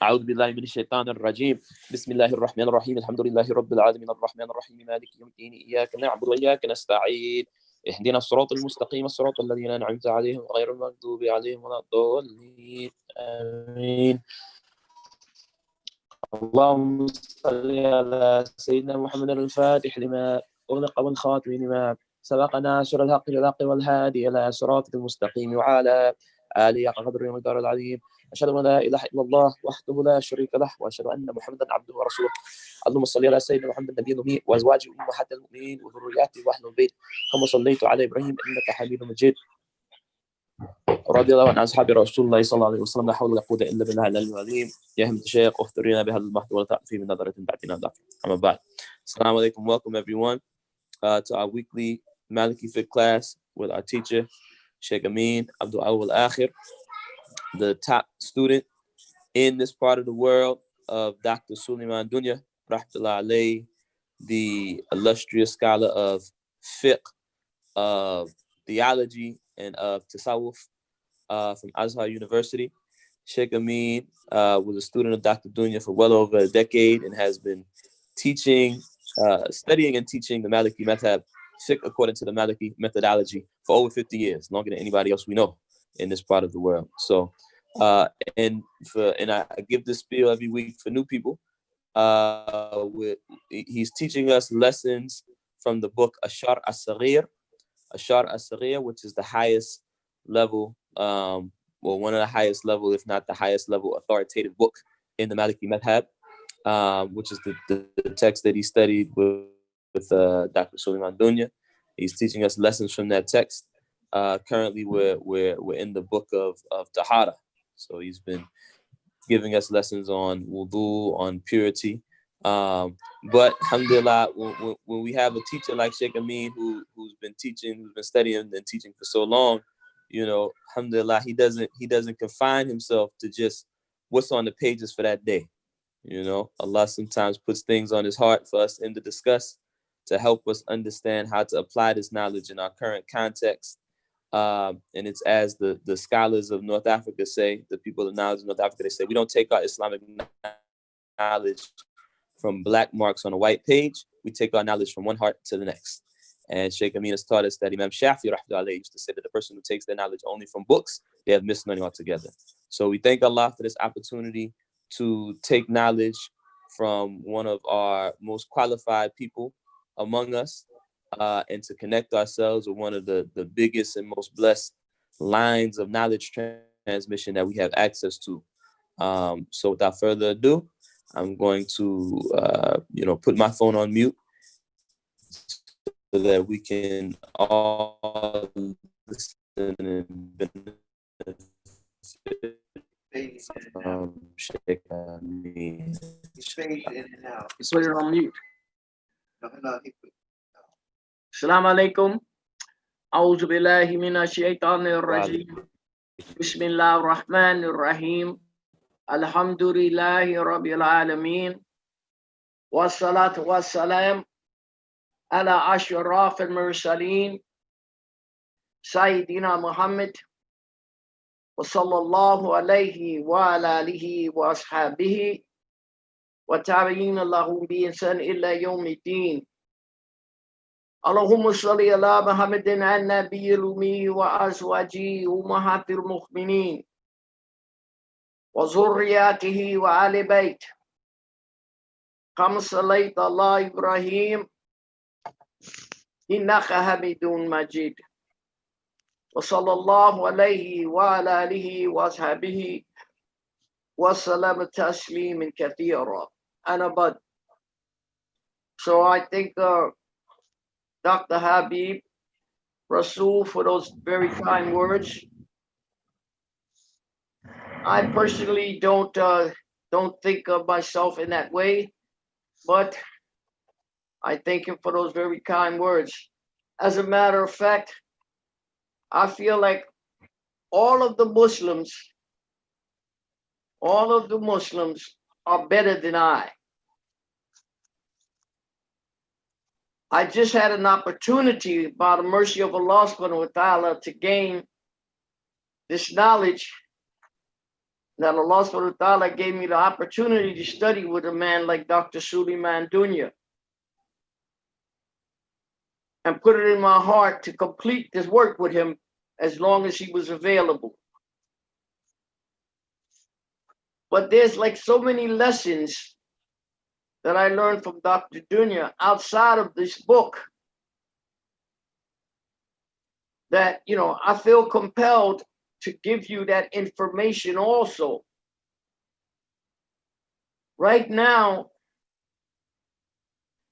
أعوذ بالله من الشيطان الرجيم بسم الله الرحمن الرحيم الحمد لله رب العالمين الرحمن الرحيم مالك يوم الدين إياك نعبد وإياك نستعين اهدنا الصراط المستقيم صراط الذين أنعمت عليهم غير المغضوب عليهم ولا الضالين آمين. اللهم صل على سيدنا محمد الفاتح لما أغلق والخاتم لما سبق ناصر الحق بالحق والهادي إلى صراطك المستقيم وعلى آله حق قدره ومقداره العظيم. أشهد أن لا إله إلا الله وحده لا شريك له وأشهد أن محمدا عبده ورسوله. اللهم صل على سيدنا محمد النبي الأمي وأزواجه أمهات المؤمنين وذرياته وأهل البيت كما صليت على إبراهيم إنك حميد مجيد. رضي الله عن أصحاب رسول الله صلى الله عليه وسلم لا حول ولا قوة إلا بالله العلي العظيم. يا همة الشيخ اخترنا بهذا البحث ولا تأتي من نظرة بعدنا ضعف. أما بعد. Assalamu alaikum. Welcome everyone to our weekly Maliki Fiqh class with our teacher Shaykh Ameen Abdul Awwal Akhir, the top student in this part of the world of Dr. Suleiman Dunya, rahmatullah alayhi, the illustrious scholar of fiqh, of theology, and of tasawwuf from Azhar University. Shaykh Ameen was a student of Dr. Dunya for well over a decade and has been teaching, studying and teaching the Maliki Madhab fiqh according to the Maliki methodology for over 50 years, longer than anybody else we know in this part of the world. So, and I give this spiel every week for new people. He's teaching us lessons from the book Ashar as-Saghir, which is the highest level, one of the highest level, if not the highest level, authoritative book in the Maliki Madhab, which is the text that he studied with Dr. Suleiman Dunya. He's teaching us lessons from that text. Currently, we're in the book of Tahara. So he's been giving us lessons on wudu, on purity. But alhamdulillah, when we have a teacher like Shaykh Ameen who's been studying and teaching for so long, you know, alhamdulillah, he doesn't confine himself to just what's on the pages for that day. You know, Allah sometimes puts things on his heart for us to discuss to help us understand how to apply this knowledge in our current context. And it's as the scholars of North Africa say, the people of knowledge of North Africa, they say, we don't take our Islamic knowledge from black marks on a white page. We take our knowledge from one heart to the next. And Shaykh Ameen has taught us that Imam Shafi rahmatullahi used to say that the person who takes their knowledge only from books, they have missed learning altogether. So we thank Allah for this opportunity to take knowledge from one of our most qualified people among us, and to connect ourselves with one of the biggest and most blessed lines of knowledge transmission that we have access to. So without further ado, I'm going to put my phone on mute so that we can all listen and benefit from Shaykh Ameen. So you're on mute. Assalamu alaikum. A'udhu billahi minash shaitanir rajim. Bismillahir rahmanir rahim. Alhamdulillahi rabbil alamin. Wassalatu wassalam ala ashrafil mursaleen Sayyidina Muhammad wa sallallahu alayhi wa ala alihi wa ashabihi wa tabi'ina lahum bi ihsan illa yawmiddin. Allahumma salli ala Muhammadin an-nabiyil ummi wa azwajihi ummahatil mu'minin wa zurriyatihi wa ali bait kama sallaita ala Ibrahim innaka hamidun majid wa sallallahu alayhi wa ala alihi wa ashabihi wa sallam tasliman kathira. Anabad. So I think Dr. Habib Rasul for those very kind words. I personally don't think of myself in that way, but I thank him for those very kind words. As a matter of fact, I feel like all of the Muslims are better than I. I just had an opportunity by the mercy of Allah subhanahu wa ta'ala to gain this knowledge that Allah subhanahu wa ta'ala gave me the opportunity to study with a man like Dr. Suleiman Dunya, and put it in my heart to complete this work with him as long as he was available. But there's like so many lessons that I learned from Dr. Dunya outside of this book that, you know, I feel compelled to give you that information also. Right now,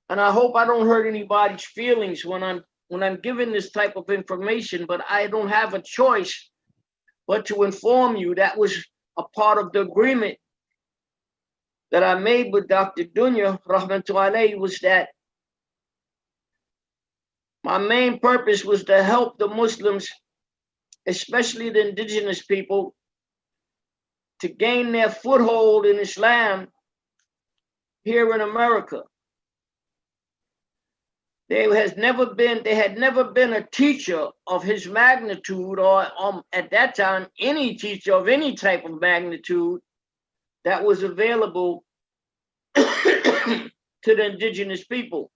and I hope I don't hurt anybody's feelings when I'm giving this type of information, but I don't have a choice but to inform you that was a part of the agreement that I made with Dr. Dunya, rahmatullahi alayhi, was that my main purpose was to help the Muslims, especially the indigenous people, to gain their foothold in Islam here in America. There had never been a teacher of his magnitude, or at that time, any teacher of any type of magnitude that was available to the indigenous people.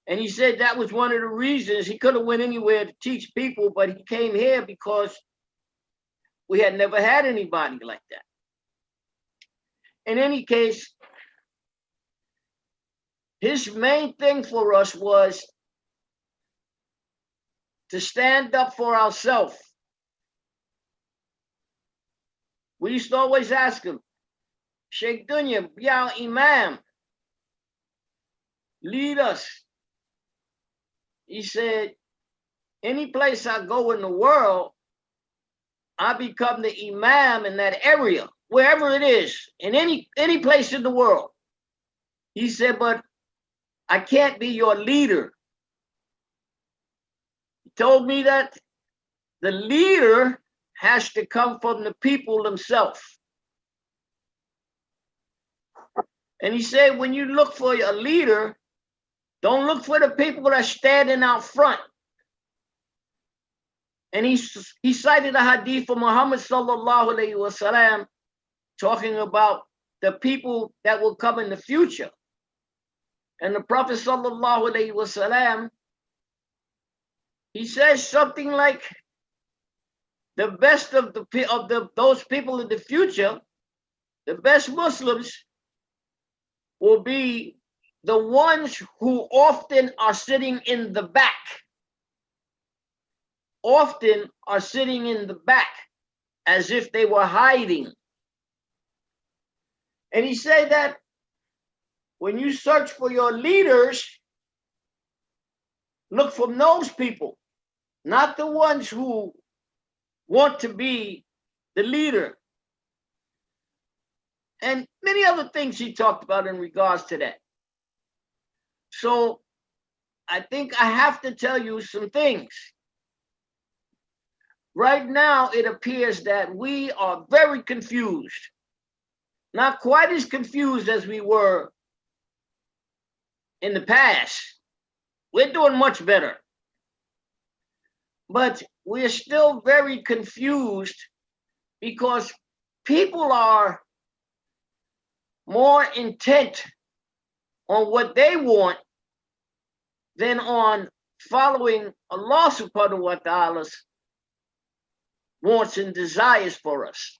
And he said that was one of the reasons he could have went anywhere to teach people, but he came here because we had never had anybody like that. In any case, his main thing for us was to stand up for ourselves. We used to always ask him, Sheikh Dunya, Ya Imam, lead us. He said, any place I go in the world, I become the Imam in that area, wherever it is, in any place in the world. He said, but I can't be your leader. He told me that the leader has to come from the people themselves. And he said, when you look for a leader, don't look for the people that are standing out front. And he cited a hadith of Muhammad sallallahu alayhi wa sallam, talking about the people that will come in the future. And the Prophet sallallahu alayhi wa sallam, he says something like, the best of those people in the future, the best Muslims will be the ones who often are sitting in the back. Often are sitting in the back as if they were hiding. And he said that when you search for your leaders, look for those people, not the ones who want to be the leader. And many other things he talked about in regards to that. So I think I have to tell you some things. Right now, it appears that we are very confused. Not quite as confused as we were in the past. We're doing much better. But we're still very confused because people are more intent on what they want than on following Allah subhanahu wa ta'ala's wants and desires for us.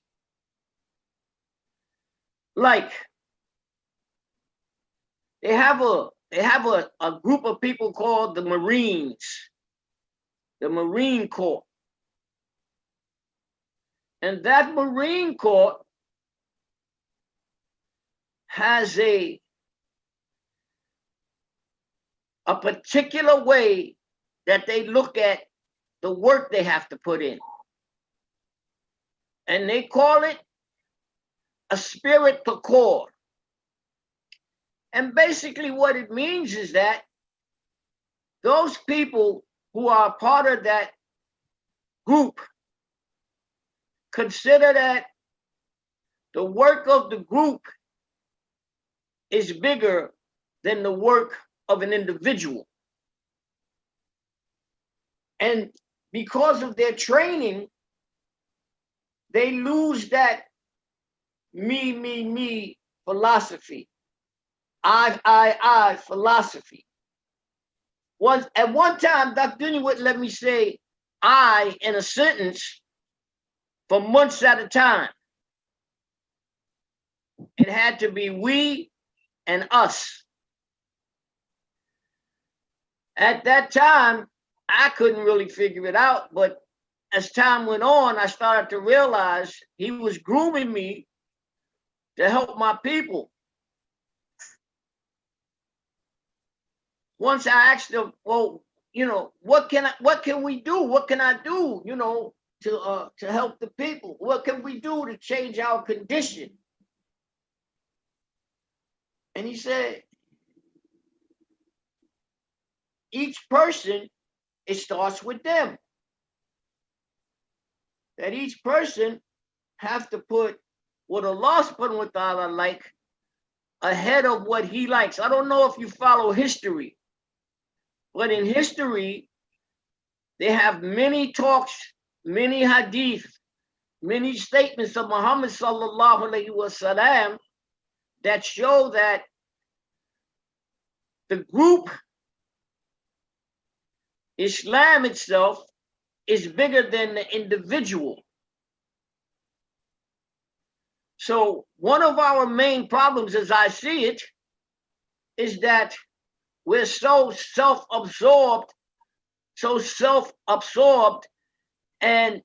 Like, they have a group of people called the Marines, the Marine Corps. And that Marine Corps has a particular way that they look at the work they have to put in. And they call it a spirit to corps. And basically what it means is that those people who are part of that group consider that the work of the group is bigger than the work of an individual. And because of their training, they lose that me philosophy. I philosophy. At one time, Dr. Dunya wouldn't let me say I in a sentence for months at a time. It had to be we and us. At that time, I couldn't really figure it out, but as time went on, I started to realize he was grooming me to help my people. Once I asked him, well, what can we do? What can I do, to help the people? What can we do to change our condition? And he said, each person, it starts with them. That each person have to put what Allah subhanahu wa ta'ala like ahead of what he likes. I don't know if you follow history, but in history, they have many talks, many hadith, many statements of Muhammad sallallahu alaihi wasallam that show that the group, Islam itself, is bigger than the individual. So one of our main problems, as I see it, is that we're so self-absorbed and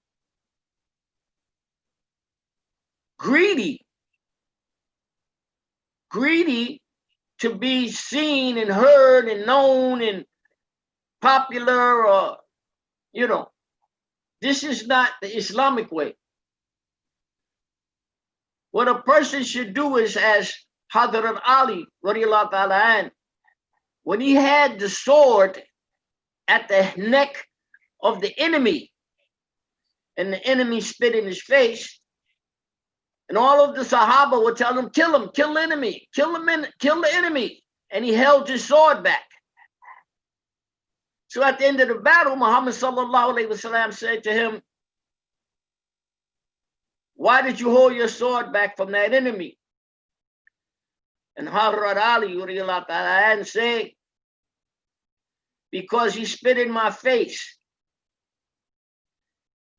greedy to be seen and heard and known and popular, or this is not the Islamic way. What a person should do is, as Hadrat Ali radiallahu ta'ala an, when he had the sword at the neck of the enemy and the enemy spit in his face, and all of the Sahaba would tell him, kill him, kill the enemy, kill the enemy. And he held his sword back. So at the end of the battle, Muhammad sallallahu alaihi wasallam said to him, why did you hold your sword back from that enemy? And Hadrat Ali radiallahu ta'ala said, because he spit in my face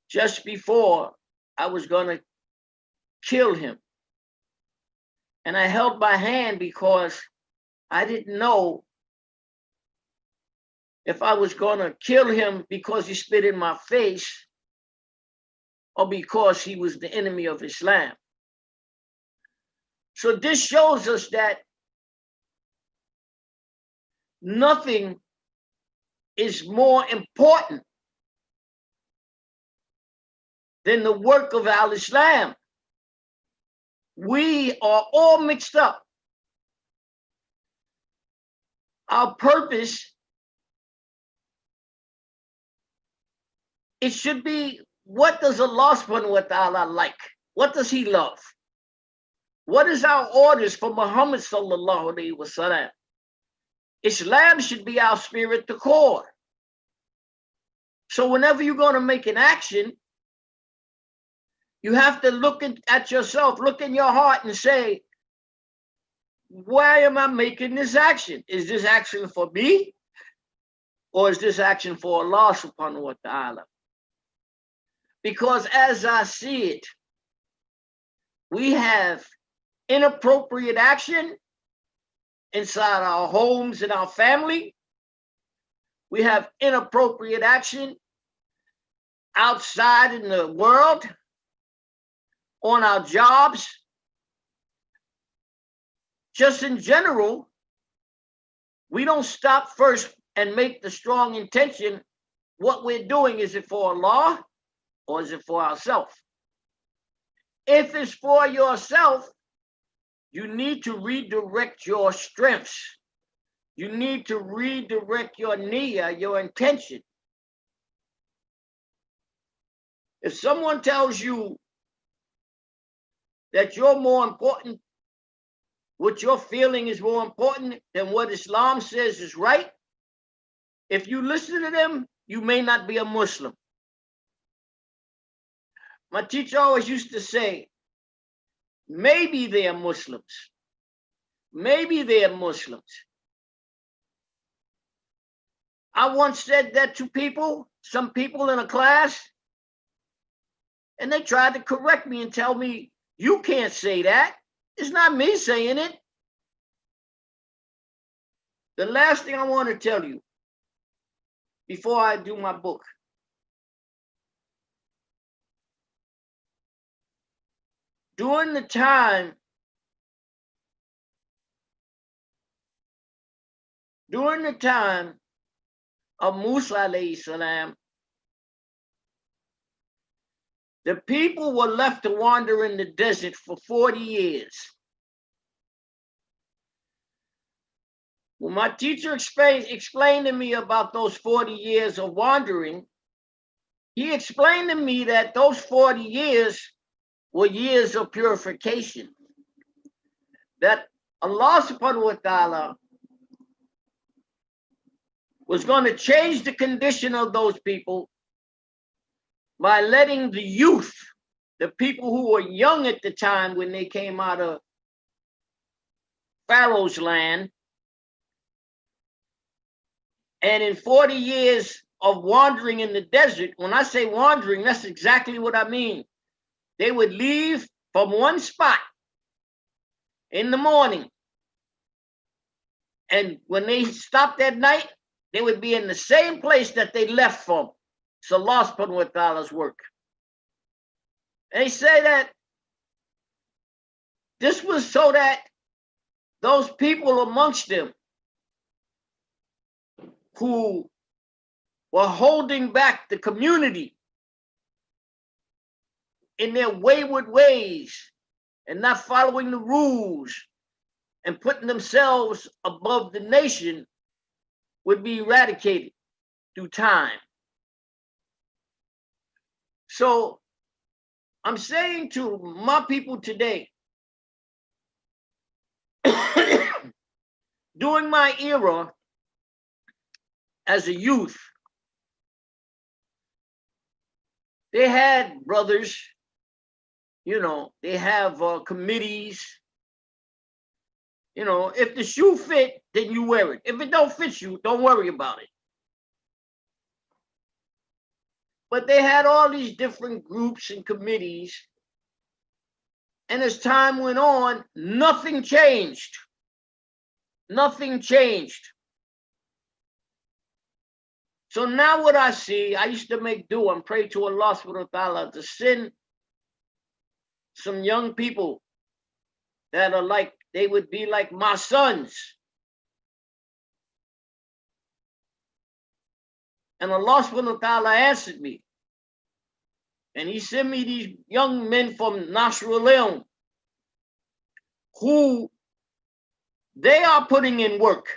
just before I was going to kill him. And I held my hand because I didn't know if I was going to kill him because he spit in my face or because he was the enemy of Islam. So this shows us that nothing is more important than the work of al-Islam. We are all mixed up. Our purpose, it should be, what does Allah subhanahu wa ta'ala like? What does he love? What is our orders for Muhammad sallallahu alaihi wasallam? Islam should be our spirit, the core. So whenever you're going to make an action, you have to look at yourself, look in your heart and say, why am I making this action? Is this action for me? Or is this action for Allah subhanahu wa ta'ala? Because as I see it, we have inappropriate action inside our homes and our family. We have inappropriate action outside in the world, on our jobs. Just in general, we don't stop first and make the strong intention. What we're doing, is it for Allah or is it for ourselves? If it's for yourself, you need to redirect your strengths. You need to redirect your niyyah, your intention. If someone tells you that you're more important, what you're feeling is more important than what Islam says is right, if you listen to them, you may not be a Muslim. My teacher always used to say, maybe they are Muslims. Maybe they are Muslims. I once said that to people, some people in a class, and they tried to correct me and tell me, you can't say that. It's not me saying it. The last thing I want to tell you before I do my book. During the time of Musa alayhi salam, the people were left to wander in the desert for 40 years. When my teacher explained to me about those 40 years of wandering, he explained to me that those 40 years were years of purification. That Allah subhanahu wa ta'ala was going to change the condition of those people by letting the youth, the people who were young at the time when they came out of Pharaoh's land, and in 40 years of wandering in the desert, when I say wandering, that's exactly what I mean. They would leave from one spot in the morning, and when they stopped at night, they would be in the same place that they left from. It's Allah subhanahu wa ta'ala's work. And they say that this was so that those people amongst them who were holding back the community in their wayward ways and not following the rules and putting themselves above the nation would be eradicated through time. So I'm saying to my people today, during my era as a youth, they had brothers, they have committees. If the shoe fit, then you wear it. If it don't fit you, don't worry about it. But they had all these different groups and committees. And as time went on, nothing changed. Nothing changed. So now what I see, I used to make dua and pray to Allah subhanahu wa ta'ala to send some young people that are like, they would be like my sons. And Allah subhanahu wa ta'ala answered me. And he sent me these young men from Nasrullah who they are putting in work.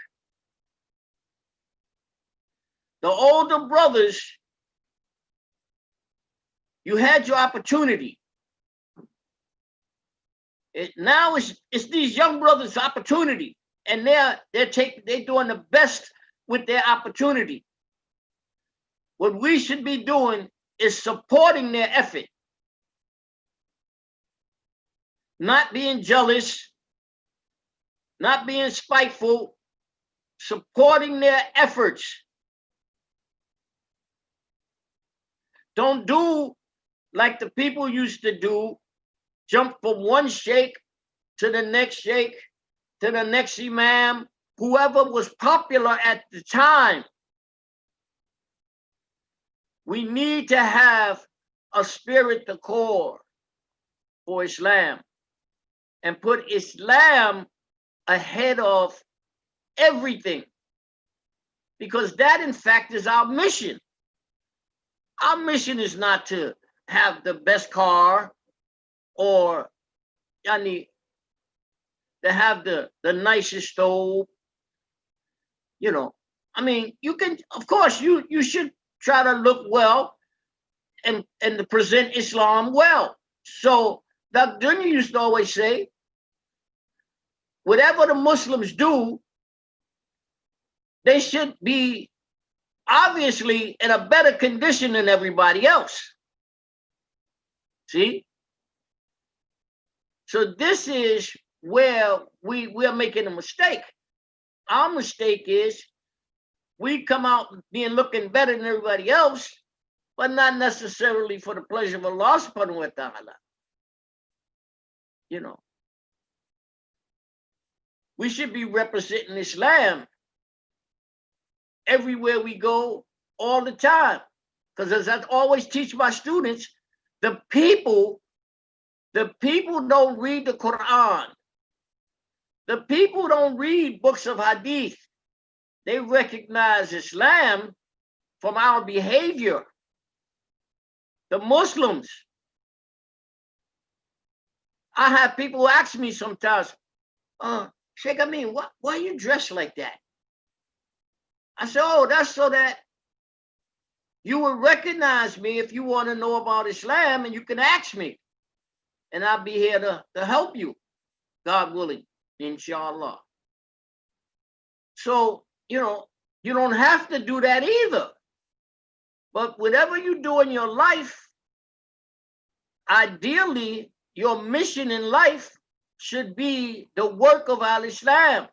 The older brothers, you had your opportunity. Now it's these young brothers' opportunity, and they're doing the best with their opportunity. What we should be doing is supporting their effort, not being jealous, not being spiteful, supporting their efforts. Don't do like the people used to do, jump from one sheikh to the next sheikh, to the next imam, whoever was popular at the time. We need to have a spirit to core for Islam and put Islam ahead of everything, because that in fact is our mission. Our mission is not to have the best car or to have the nicest stove. You can, of course, you should try to look well and to present Islam well. So Dr. Dunya used to always say, whatever the Muslims do, they should be obviously in a better condition than everybody else. See? So this is where we're making a mistake. Our mistake is we come out being looking better than everybody else, but not necessarily for the pleasure of Allah subhanahu wa ta'ala. You know, we should be representing Islam everywhere we go all the time. Because as I always teach my students, the people don't read the Quran. The people don't read books of hadith. They recognize Islam from our behavior. The Muslims. I have people ask me sometimes, Shaykh Ameen, why are you dressed like that? I said, oh, that's so that you will recognize me if you want to know about Islam, and you can ask me. And I'll be here to help you, God willing, inshallah. So, you know, you don't have to do that either. But whatever you do in your life, ideally, your mission in life should be the work of Al-Islam.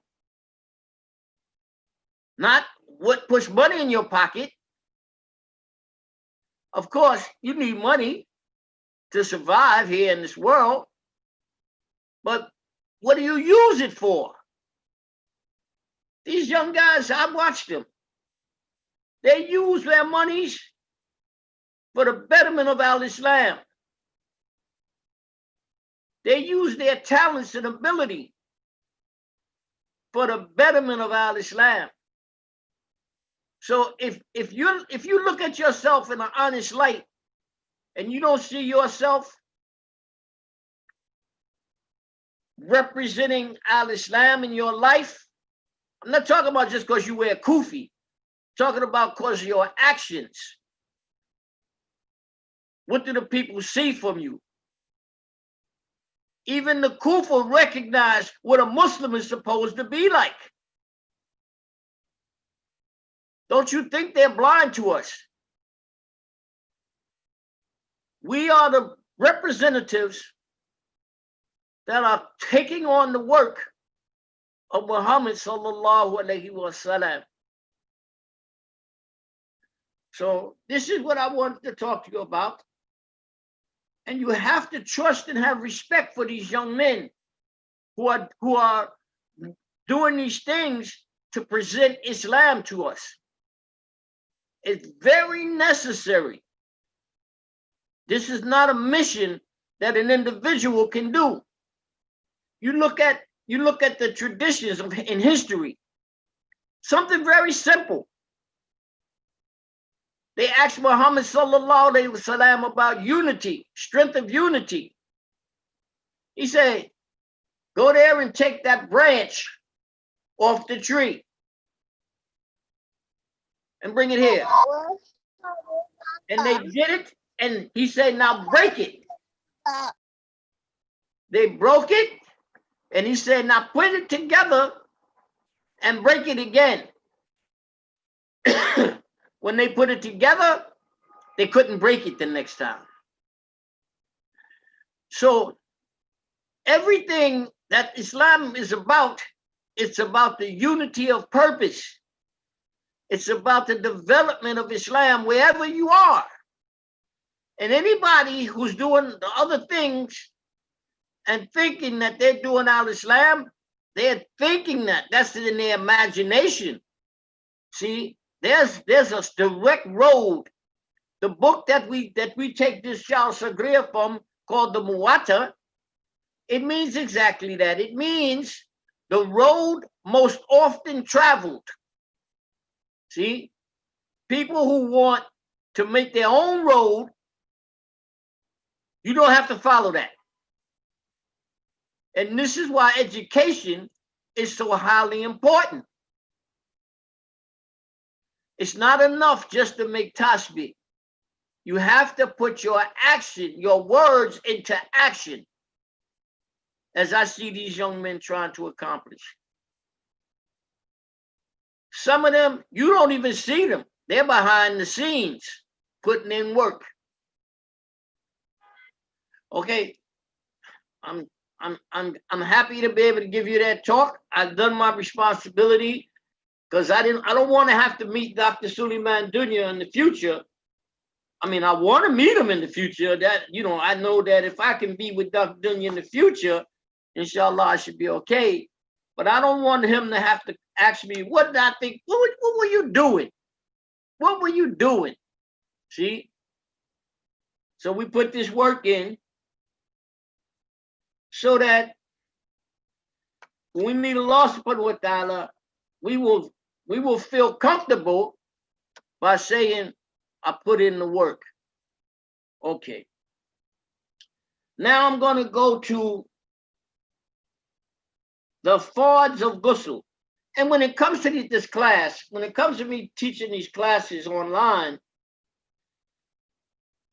Not what puts money in your pocket. Of course, you need money to survive here in this world. But what do you use it for? These young guys, I watched them. They use their monies for the betterment of Al-Islam. They use their talents and ability for the betterment of Al-Islam. So if you look at yourself in an honest light and you don't see yourself representing Al-Islam in your life, I'm not talking about just because you wear kufi, I'm talking about because of your actions. What do the people see from you? Even the kufa recognize what a Muslim is supposed to be like. Don't you think they're blind to us? We are the representatives that are taking on the work of Muhammad sallallahu alaihi wasallam. So this is what I wanted to talk to you about. And you have to trust and have respect for these young men who are doing these things to present Islam to us. It's very necessary. This is not a mission that an individual can do. You look at the traditions in history. Something very simple. They asked Muhammad sallallahu alaihi wasallam about unity, strength of unity. He said, go there and take that branch off the tree and bring it here. And they did it, and he said, now break it. They broke it, and he said, now put it together and break it again. When they put it together, they couldn't break it the next time. So everything that Islam is about, it's about the unity of purpose. It's about the development of Islam wherever you are. And anybody who's doing the other things and thinking that they're doing Al-Islam, they're thinking that's in their imagination. See, there's a direct road. The book that we take this Shal Sagriya from, called the Muwatta, it means exactly that. It means the road most often traveled. See, people who want to make their own road, you don't have to follow that. And this is why education is so highly important. It's not enough just to make tasbih. You have to put your action, your words into action, as I see these young men trying to accomplish. Some of them, you don't even see them. They're behind the scenes, putting in work. Okay, I'm I'm happy to be able to give you that talk. I've done my responsibility because I don't want to have to meet Dr. Suleiman Dunya in the future. I mean, I want to meet him in the future. That, I know that if I can be with Dr. Dunya in the future, inshallah, I should be okay. But I don't want him to have to ask me, what did I think? What were you doing? What were you doing? See? So we put this work in so that when we meet Allah subhanahu wa ta'ala, we will feel comfortable by saying, I put in the work. Okay. Now I'm going to go to the fards of ghusl. And when it comes to this class, when it comes to me teaching these classes online,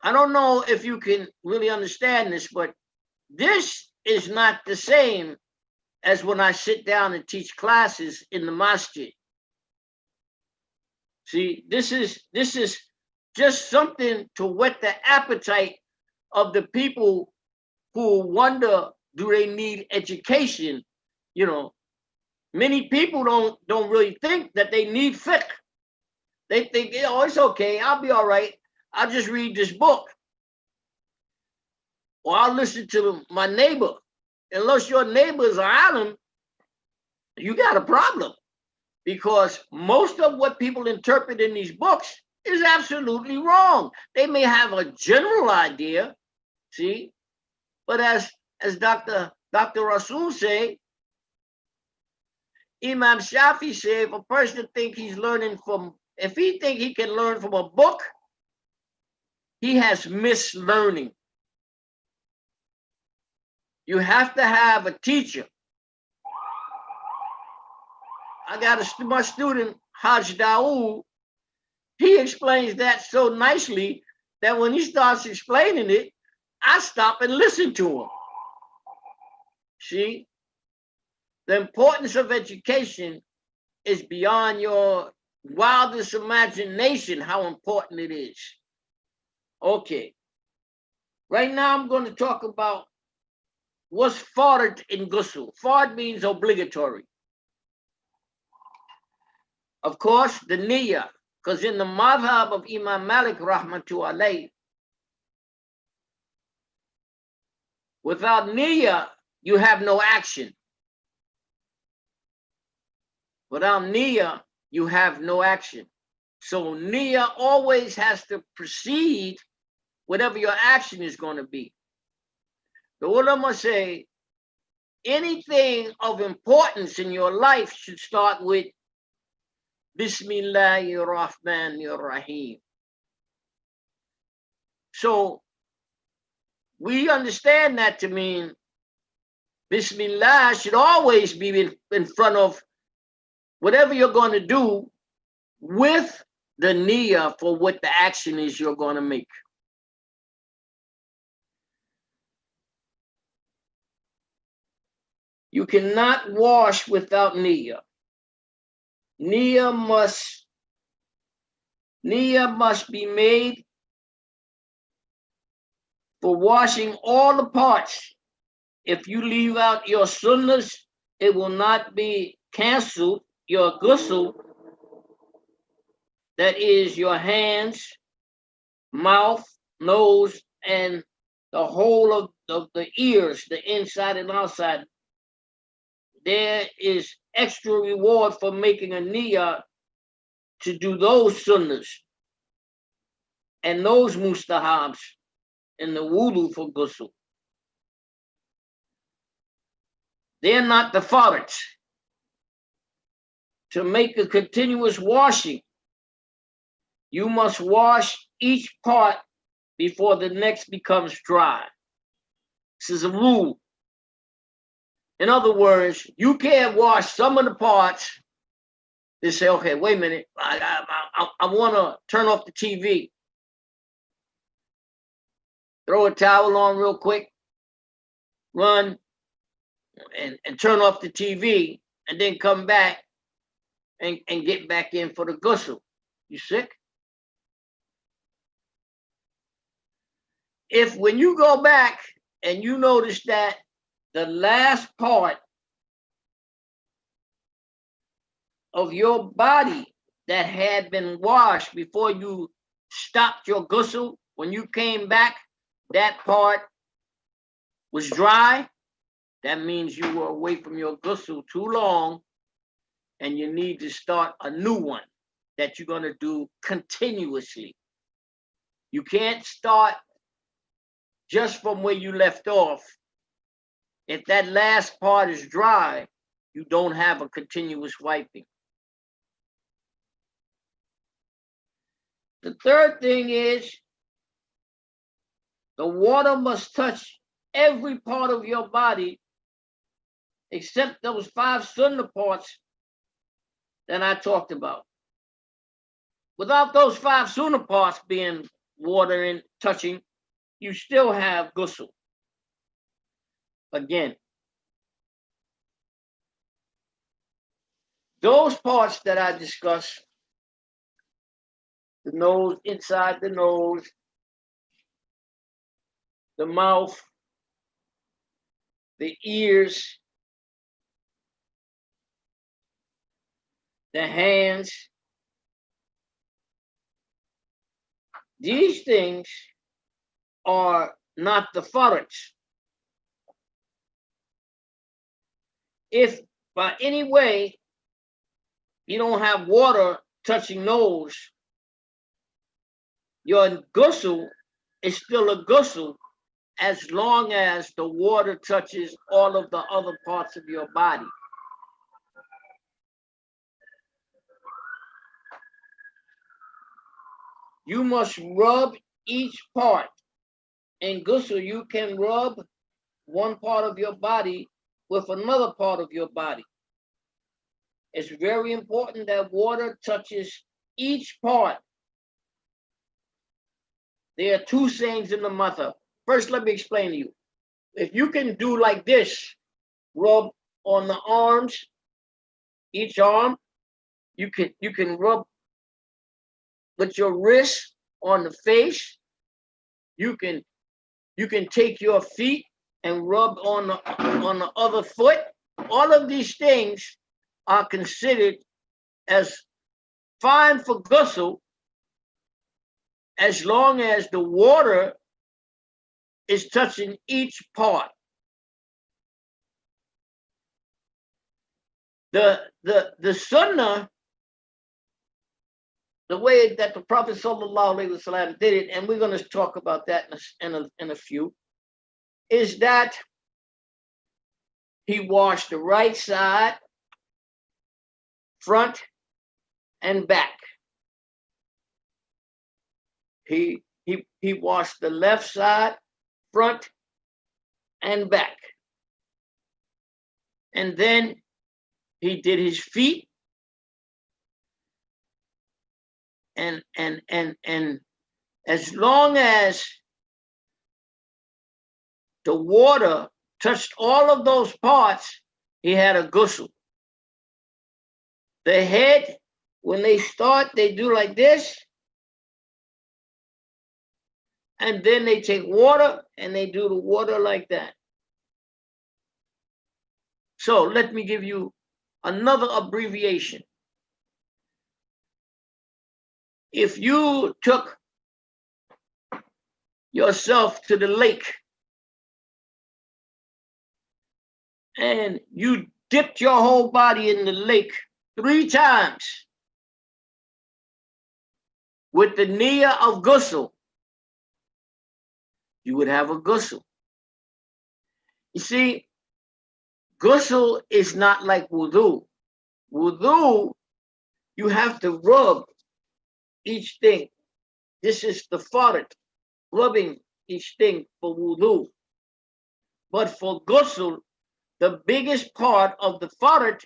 I don't know if you can really understand this, but this is not the same as when I sit down and teach classes in the masjid. See, this is just something to whet the appetite of the people who wonder, do they need education? Many people don't really think that they need fiqh. They think, it's okay, I'll be all right. I'll just read this book. Or I'll listen to my neighbor. Unless your neighbor is an alim, you got a problem. Because most of what people interpret in these books is absolutely wrong. They may have a general idea, see? But as Dr. Rasul say, Imam Shafi say, if a person think he's learning if he think he can learn from a book, he has missed learning. You have to have a teacher. I got my student, Haj Dawood. He explains that so nicely that when he starts explaining it, I stop and listen to him. See? The importance of education is beyond your wildest imagination how important it is. Okay. Right now I'm going to talk about what's fard in ghusl. Fard means obligatory. Of course, the niyyah, because in the madhab of Imam Malik rahmatu alayh, without niyyah, you have no action. Without niyyah, you have no action. So niyyah always has to precede whatever your action is going to be. The ulama say anything of importance in your life should start with Bismillahir Rahmanir Rahim. So we understand that to mean Bismillah should always be in front of whatever you're going to do with the niyyah for what the action is you're going to make. You cannot wash without niyyah. Niyyah must be made for washing all the parts. If you leave out your sunnahs, it will not be canceled. Your ghusl, that is your hands, mouth, nose, and the whole of the ears, the inside and outside. There is extra reward for making a niyyah to do those sunnahs and those mustahabs in the wudu for ghusl. They're not the fards. To make a continuous washing, you must wash each part before the next becomes dry. This is a rule. In other words, you can't wash some of the parts and say, okay, wait a minute, I want to turn off the TV. Throw a towel on real quick, run, and turn off the TV, and then come back and get back in for the ghusl. You sick? If when you go back and you notice that the last part of your body that had been washed before you stopped your ghusl, when you came back, that part was dry, that means you were away from your ghusl too long, and you need to start a new one that you're going to do continuously. You can't start just from where you left off. If that last part is dry, you don't have a continuous wiping. The third thing is the water must touch every part of your body except those 5 sunnah parts that I talked about. Without those 5 sunnah parts being water and touching, you still have ghusl. Again, those parts that I discussed, the nose, inside the nose, the mouth, the ears, the hands, these things are not the faraj. If by any way you don't have water touching nose, your ghusl is still a ghusl as long as the water touches all of the other parts of your body. You must rub each part. In ghusl, you can rub one part of your body with another part of your body. It's very important that water touches each part. There are 2 sayings in the madhab. First, let me explain to you. If you can do like this, rub on the arms, each arm, you can rub with your wrist on the face. You can take your feet and rub on the other foot. All of these things are considered as fine for ghusl as long as the water is touching each part. The sunnah, the way that the Prophet ﷺ did it, and we're going to talk about that in a few, is that he washed the right side, front, and back. He washed the left side, front, and back. And then he did his feet, and as long as the water touched all of those parts, he had a ghusl. The head, when they start, they do like this, and then they take water and they do the water like that. So let me give you another abbreviation. If you took yourself to the lake and you dipped your whole body in the lake 3 times with the niyyah of ghusl, you would have a ghusl. You see, ghusl is not like wudu. Wudu, you have to rub each thing. This is the farad, rubbing each thing for wudu. But for ghusl, the biggest part of the farad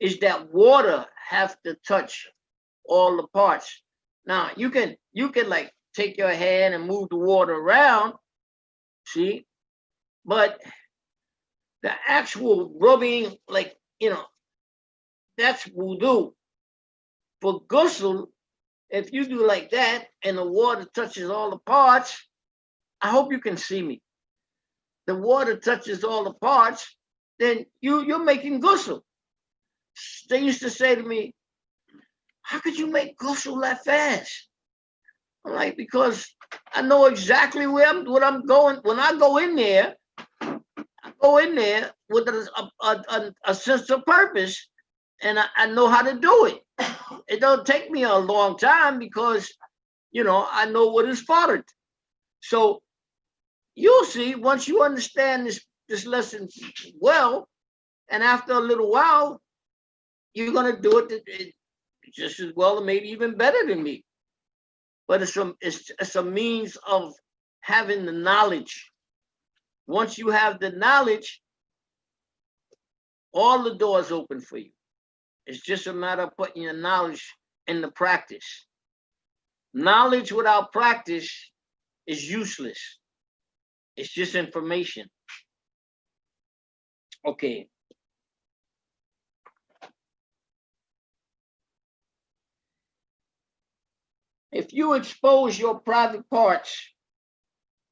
is that water have to touch all the parts. Now you can like take your hand and move the water around, see, but the actual rubbing, like, that's wudu. For ghusl, if you do like that and the water touches all the parts, I hope you can see me. the water touches all the parts, then you're making ghusl. They used to say to me, how could you make ghusl that fast? I'm like, because I know exactly what I'm going. When I go in there, with a sense of purpose, and I know how to do it. It don't take me a long time because, I know what is followed. So you'll see, once you understand this lesson well, and after a little while, you're going to do it just as well, or maybe even better than me. But it's a means of having the knowledge. Once you have the knowledge, all the doors open for you. It's just a matter of putting your knowledge into practice. Knowledge without practice is useless. It's just information. Okay. If you expose your private parts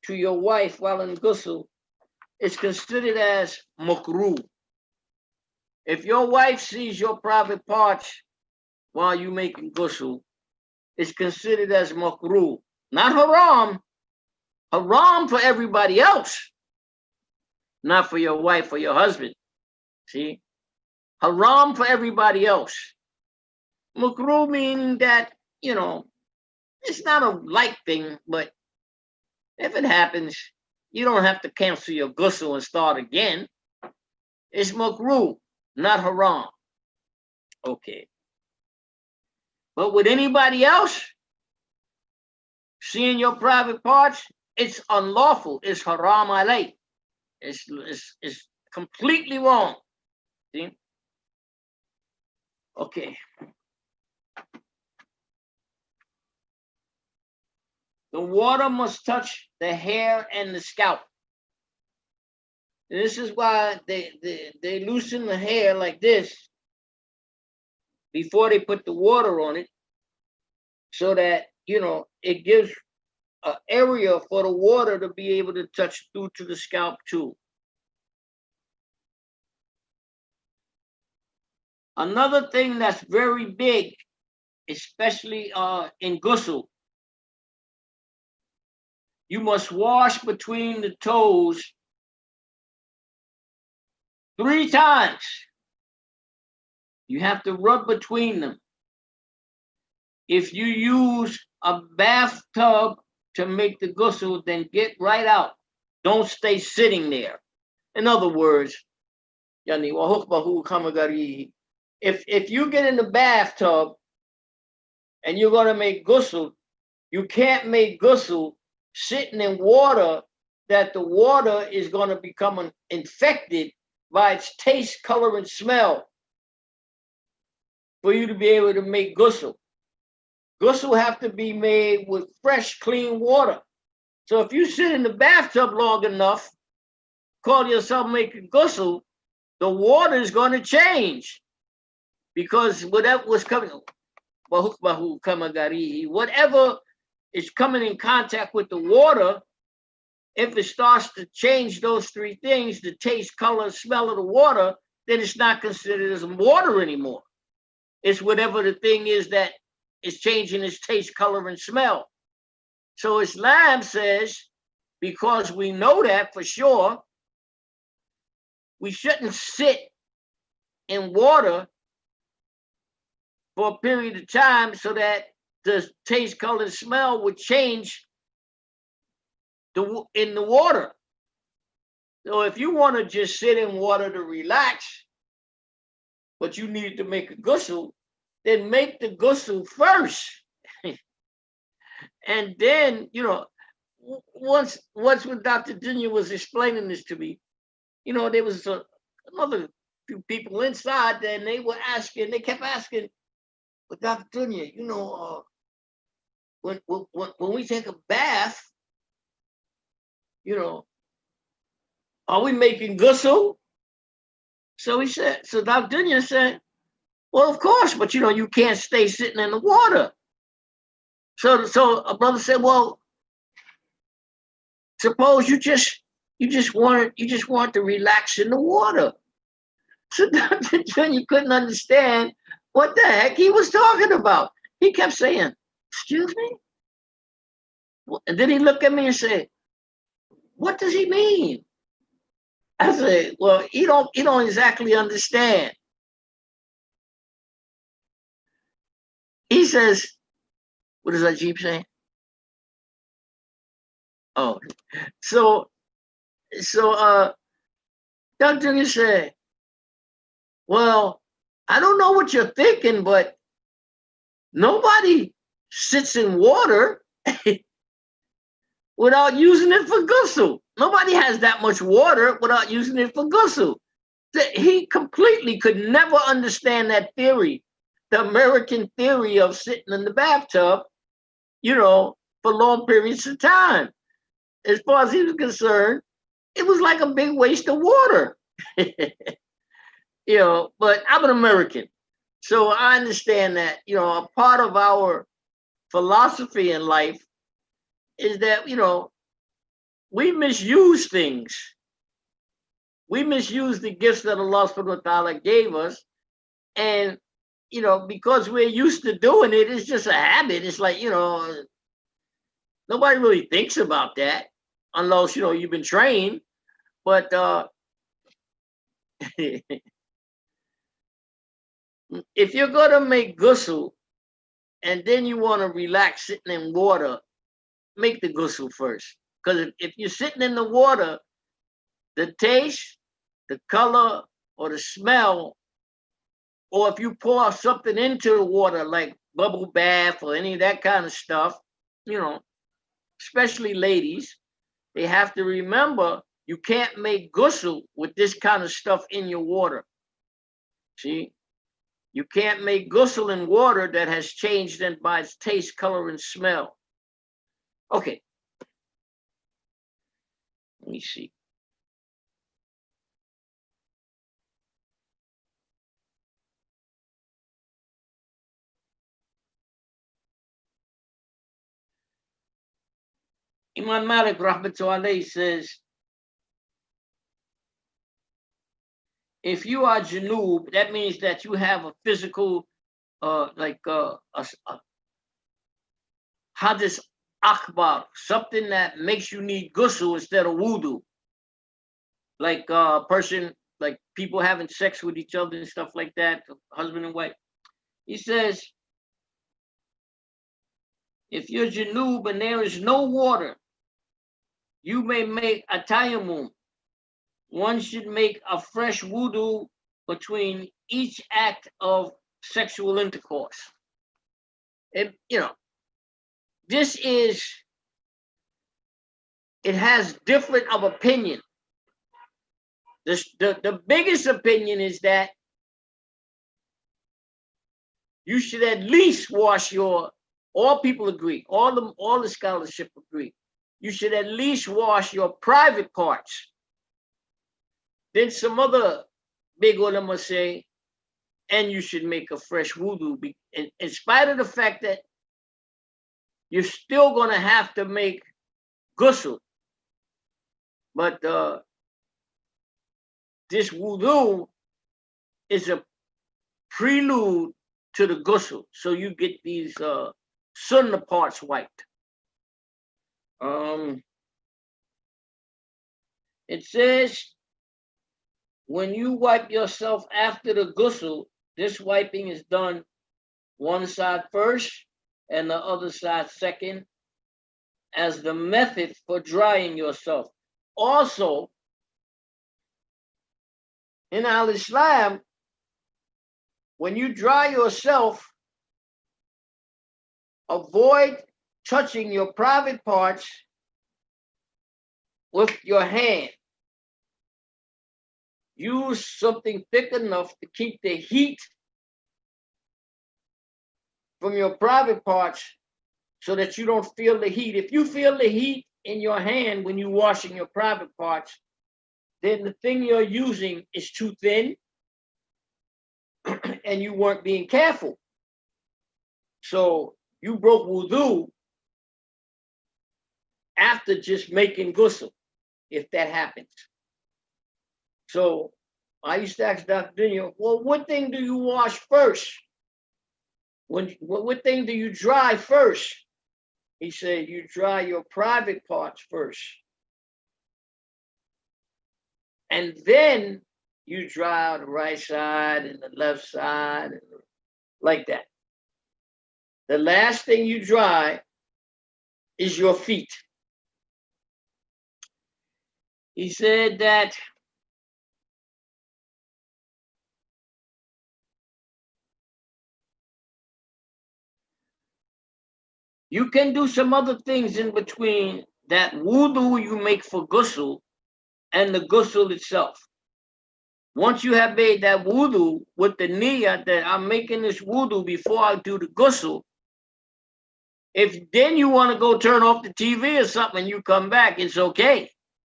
to your wife while in ghusl, it's considered as makruh. If your wife sees your private parts while you making ghusl, it's considered as makruh. Not haram. Haram for everybody else, not for your wife or your husband. See? Haram for everybody else. Makruh meaning that, it's not a like thing, but if it happens, you don't have to cancel your ghusl and start again. It's makruh, not haram. Okay. But with anybody else, seeing your private parts, it's unlawful. It's haram alayh. It's completely wrong. See? Okay. The water must touch the hair and the scalp. And this is why they loosen the hair like this before they put the water on it, so that, it gives an area for the water to be able to touch through to the scalp too. Another thing that's very big, especially in ghusl, you must wash between the toes 3 times. You have to rub between them. If you use a bathtub to make the ghusl, then get right out. Don't stay sitting there. In other words, if you get in the bathtub and you're going to make ghusl, you can't make ghusl sitting in water that the water is going to become infected by its taste, color, and smell for you to be able to make ghusl. Ghusl have to be made with fresh, clean water. So if you sit in the bathtub long enough, call yourself making ghusl, the water is going to change, because whatever was coming, whatever is coming in contact with the water, if it starts to change those 3 things, the taste, color, smell of the water, then it's not considered as water anymore. It's whatever the thing is that is changing its taste, color, and smell. So Islam says, because we know that for sure, we shouldn't sit in water for a period of time so that the taste, color, and smell would change in the water. So if you want to just sit in water to relax, but you need to make a ghusl, then make the ghusl first. And then, once when Dr. Dunya was explaining this to me, there was another few people inside, and they kept asking, but Dr. Dunya, when we take a bath, are we making ghusl? So Dr. Dunya said, well, of course, but you can't stay sitting in the water. So a brother said, well, suppose you just You just want to relax in the water. So Dr. Junior couldn't understand what the heck he was talking about. He kept saying, "Excuse me?" And then he looked at me and said, "What does he mean?" I said, "Well, you don't exactly understand." He says, "What is that Jeep saying?" Oh, so Dr. Junior said, "Well, I don't know what you're thinking, but nobody sits in water without using it for ghusl. Nobody has that much water without using it for ghusl." He completely could never understand that theory, the American theory of sitting in the bathtub, for long periods of time. As far as he was concerned, it was like a big waste of water. But I'm an American. So I understand that, a part of our philosophy in life is that, we misuse things. We misuse the gifts that Allah subhanahu wa ta'ala gave us. And, because we're used to doing it, it's just a habit. It's like, nobody really thinks about that unless, you've been trained. But if you're going to make ghusl and then you want to relax sitting in water, make the ghusl first. Because if you're sitting in the water, the taste, the color, or the smell, or if you pour something into the water like bubble bath or any of that kind of stuff, especially ladies, they have to remember you can't make ghusl with this kind of stuff in your water. See? You can't make ghusl in water that has changed by its taste, color, and smell. Okay. Let me see. Imam Malik rahmatullahi says, if you are Janub, that means that you have a physical, hadith akbar, something that makes you need ghusl instead of wudu. Like a person, like people having sex with each other and stuff like that, husband and wife. He says, if you're Janub and there is no water, you may make a tayammum. One should make a fresh wudu between each act of sexual intercourse. This is, it has different of opinion. The biggest opinion is that you should at least wash all people agree, all the scholarship agree, you should at least wash your private parts. Then some other big ulama say, and you should make a fresh wudu, in spite of the fact that you're still going to have to make ghusl. But this wudu is a prelude to the ghusl. So you get these sunnah parts wiped. It says, when you wipe yourself after the ghusl, this wiping is done one side first and the other side second, as the method for drying yourself. Also, in Al-Islam, when you dry yourself, avoid touching your private parts with your hand. Use something thick enough to keep the heat from your private parts so that you don't feel the heat. If you feel the heat in your hand when you're washing your private parts, then the thing you're using is too thin and you weren't being careful. So you broke wudu after just making ghusl. if that happens. So I used to ask Dr. Dunya, well, what thing do you wash first? What thing do you dry first? He said, you dry your private parts first. And then you dry the right side and the left side, and like that. The last thing you dry is your feet. He said that you can do some other things in between that wudu you make for ghusl and the ghusl itself. Once you have made that wudu with the niyyah that I'm making this wudu before I do the ghusl, if then you want to go turn off the TV or something and you come back, it's okay.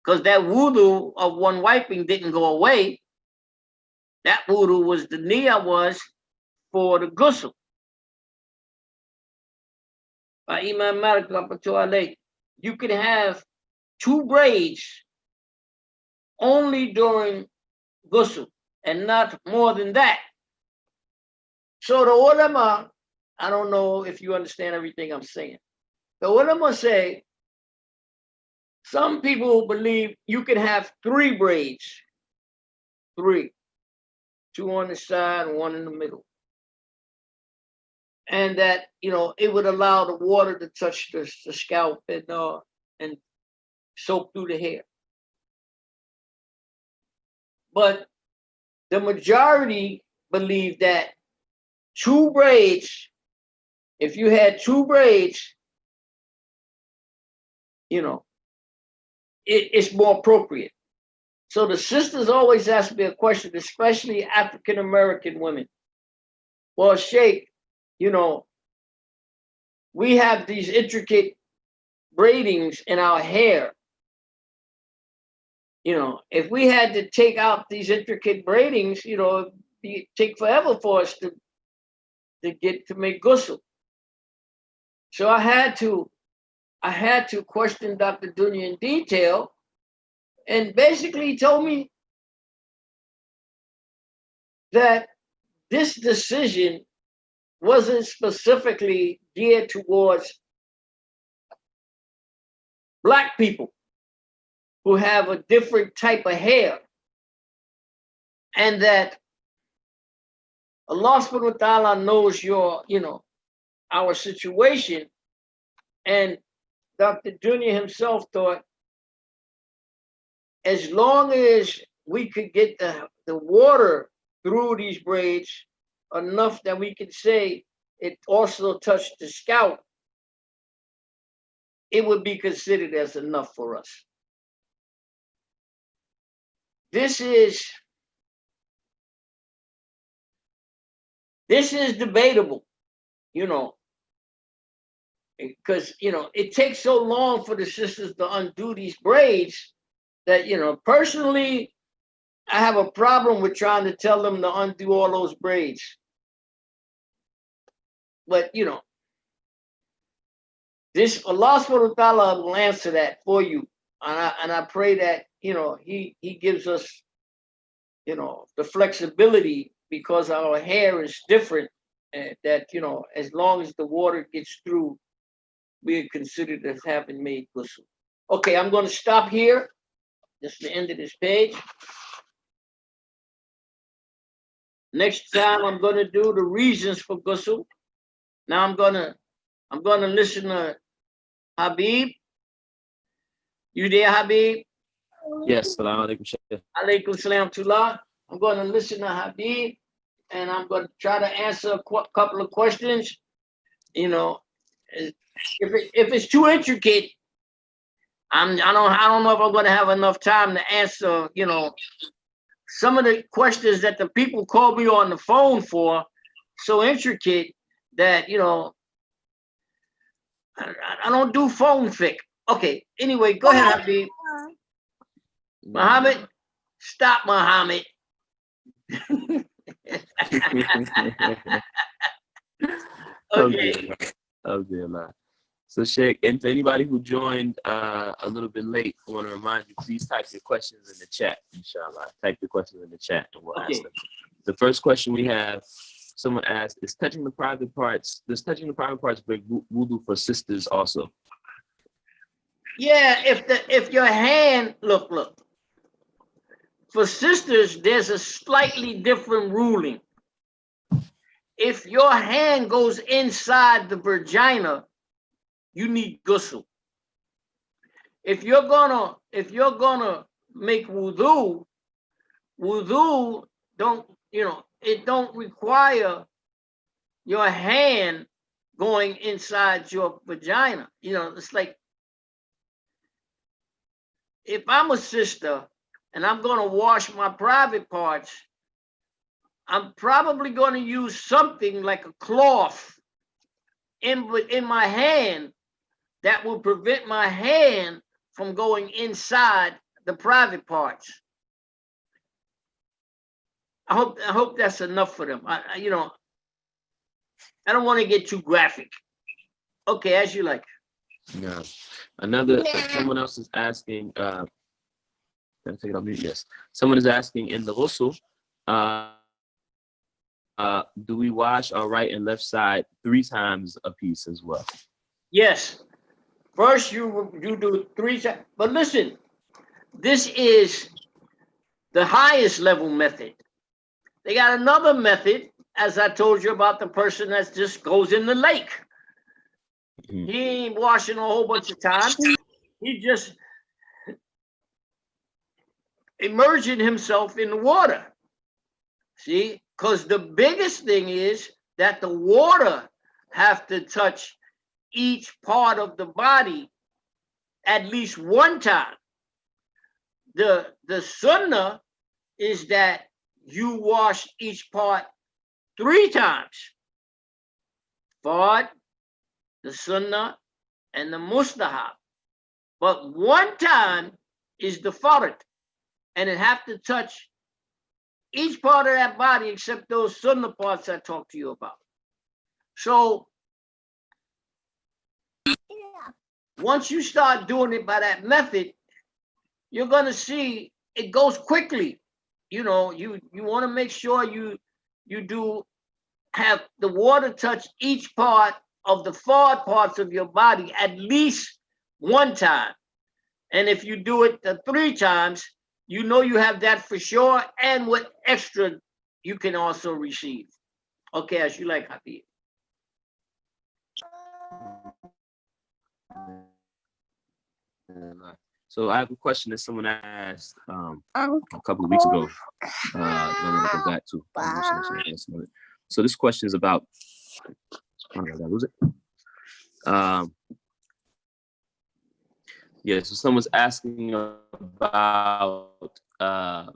Because that wudu of one wiping didn't go away. That wudu was, the niyyah was for the ghusl. Imam Malik, you can have 2 braids only during ghusl and not more than that. So the ulama, I don't know if you understand everything I'm saying. The ulama say some people believe you can have 3 braids, 3, 2 on the side and 1 in the middle. And that, it would allow the water to touch the scalp and soak through the hair. But the majority believe that 2 braids, if you had 2 braids, it's more appropriate. So the sisters always ask me a question, especially African American women. Well, Sheikh, we have these intricate braidings in our hair. If we had to take out these intricate braidings, it'd take forever for us to make ghusl. So I had to question Dr. Dunya in detail, and basically he told me that this decision wasn't specifically geared towards Black people who have a different type of hair, and that Allah subhanahu wa ta'ala knows our situation. And Dr. Dunya himself thought, as long as we could get the water through these braids enough that we could say it also touched the scalp, it would be considered as enough for us. This is debatable, because it takes so long for the sisters to undo these braids that personally I have a problem with trying to tell them to undo all those braids. But this Allah subhanahu wa ta'ala will answer that for you, and I pray that he gives us the flexibility, because our hair is different, and that as long as the water gets through, we are considered as having made ghusl. Okay, I'm going to stop here. That's the end of this page. Next time I'm going to do the reasons for ghusl. Now I'm going to listen to Habib. You there, Habib? Yes, Assalamu alaikum, Shaykh. Alaikum salam tullah. I'm going to listen to Habib, and I'm going to try to answer a couple of questions. If it's too intricate, I don't know if I'm going to have enough time to answer. Some of the questions that the people call me on the phone for, so intricate that I don't do phone fiqh. Okay. Anyway, go ahead, Habib. Muhammad, stop, Muhammad. Okay. Alhamdulillah. So Sheikh, and for anybody who joined a little bit late, I want to remind you, please type your questions in the chat, inshallah. Type your questions in the chat and we'll ask them. The first question we have, someone asked, does touching the private parts break wudu for sisters also? Yeah, if your hand, look. For sisters, there's a slightly different ruling. If your hand goes inside the vagina, you need ghusl. If you're gonna make wudu don't, it don't require your hand going inside your vagina. It's like if I'm a sister and I'm gonna wash my private parts, I'm probably gonna use something like a cloth in my hand that will prevent my hand from going inside the private parts. I hope that's enough for them. I don't want to get too graphic. Okay, as you like. Yeah. Someone else is asking, can I take it on mute? Yes. Someone is asking, in the ghusl, do we wash our right and left side 3 times a piece as well? Yes. First, you do 3 times. But listen, this is the highest level method. They got another method, as I told you about the person that just goes in the lake. Mm-hmm. He ain't washing a whole bunch of times. He just immersing himself in the water. See, because the biggest thing is that the water have to touch each part of the body at least 1 time. The sunnah is that you wash each part 3 times. Fard, the sunnah, and the mustahab. But 1 time is the fard, and it have to touch each part of that body except those sunnah parts I talked to you about. So once you start doing it by that method, you're gonna see it goes quickly. You want to make sure you do have the water touch each part of the fard parts of your body at least 1 time. And if you do it 3 times, you have that for sure, and what extra you can also receive. Okay, as you like, Habib. So I have a question that someone asked a couple of weeks ago. I'm going to go back to. So this question is about. Did I lose it? Yeah. So someone's asking about the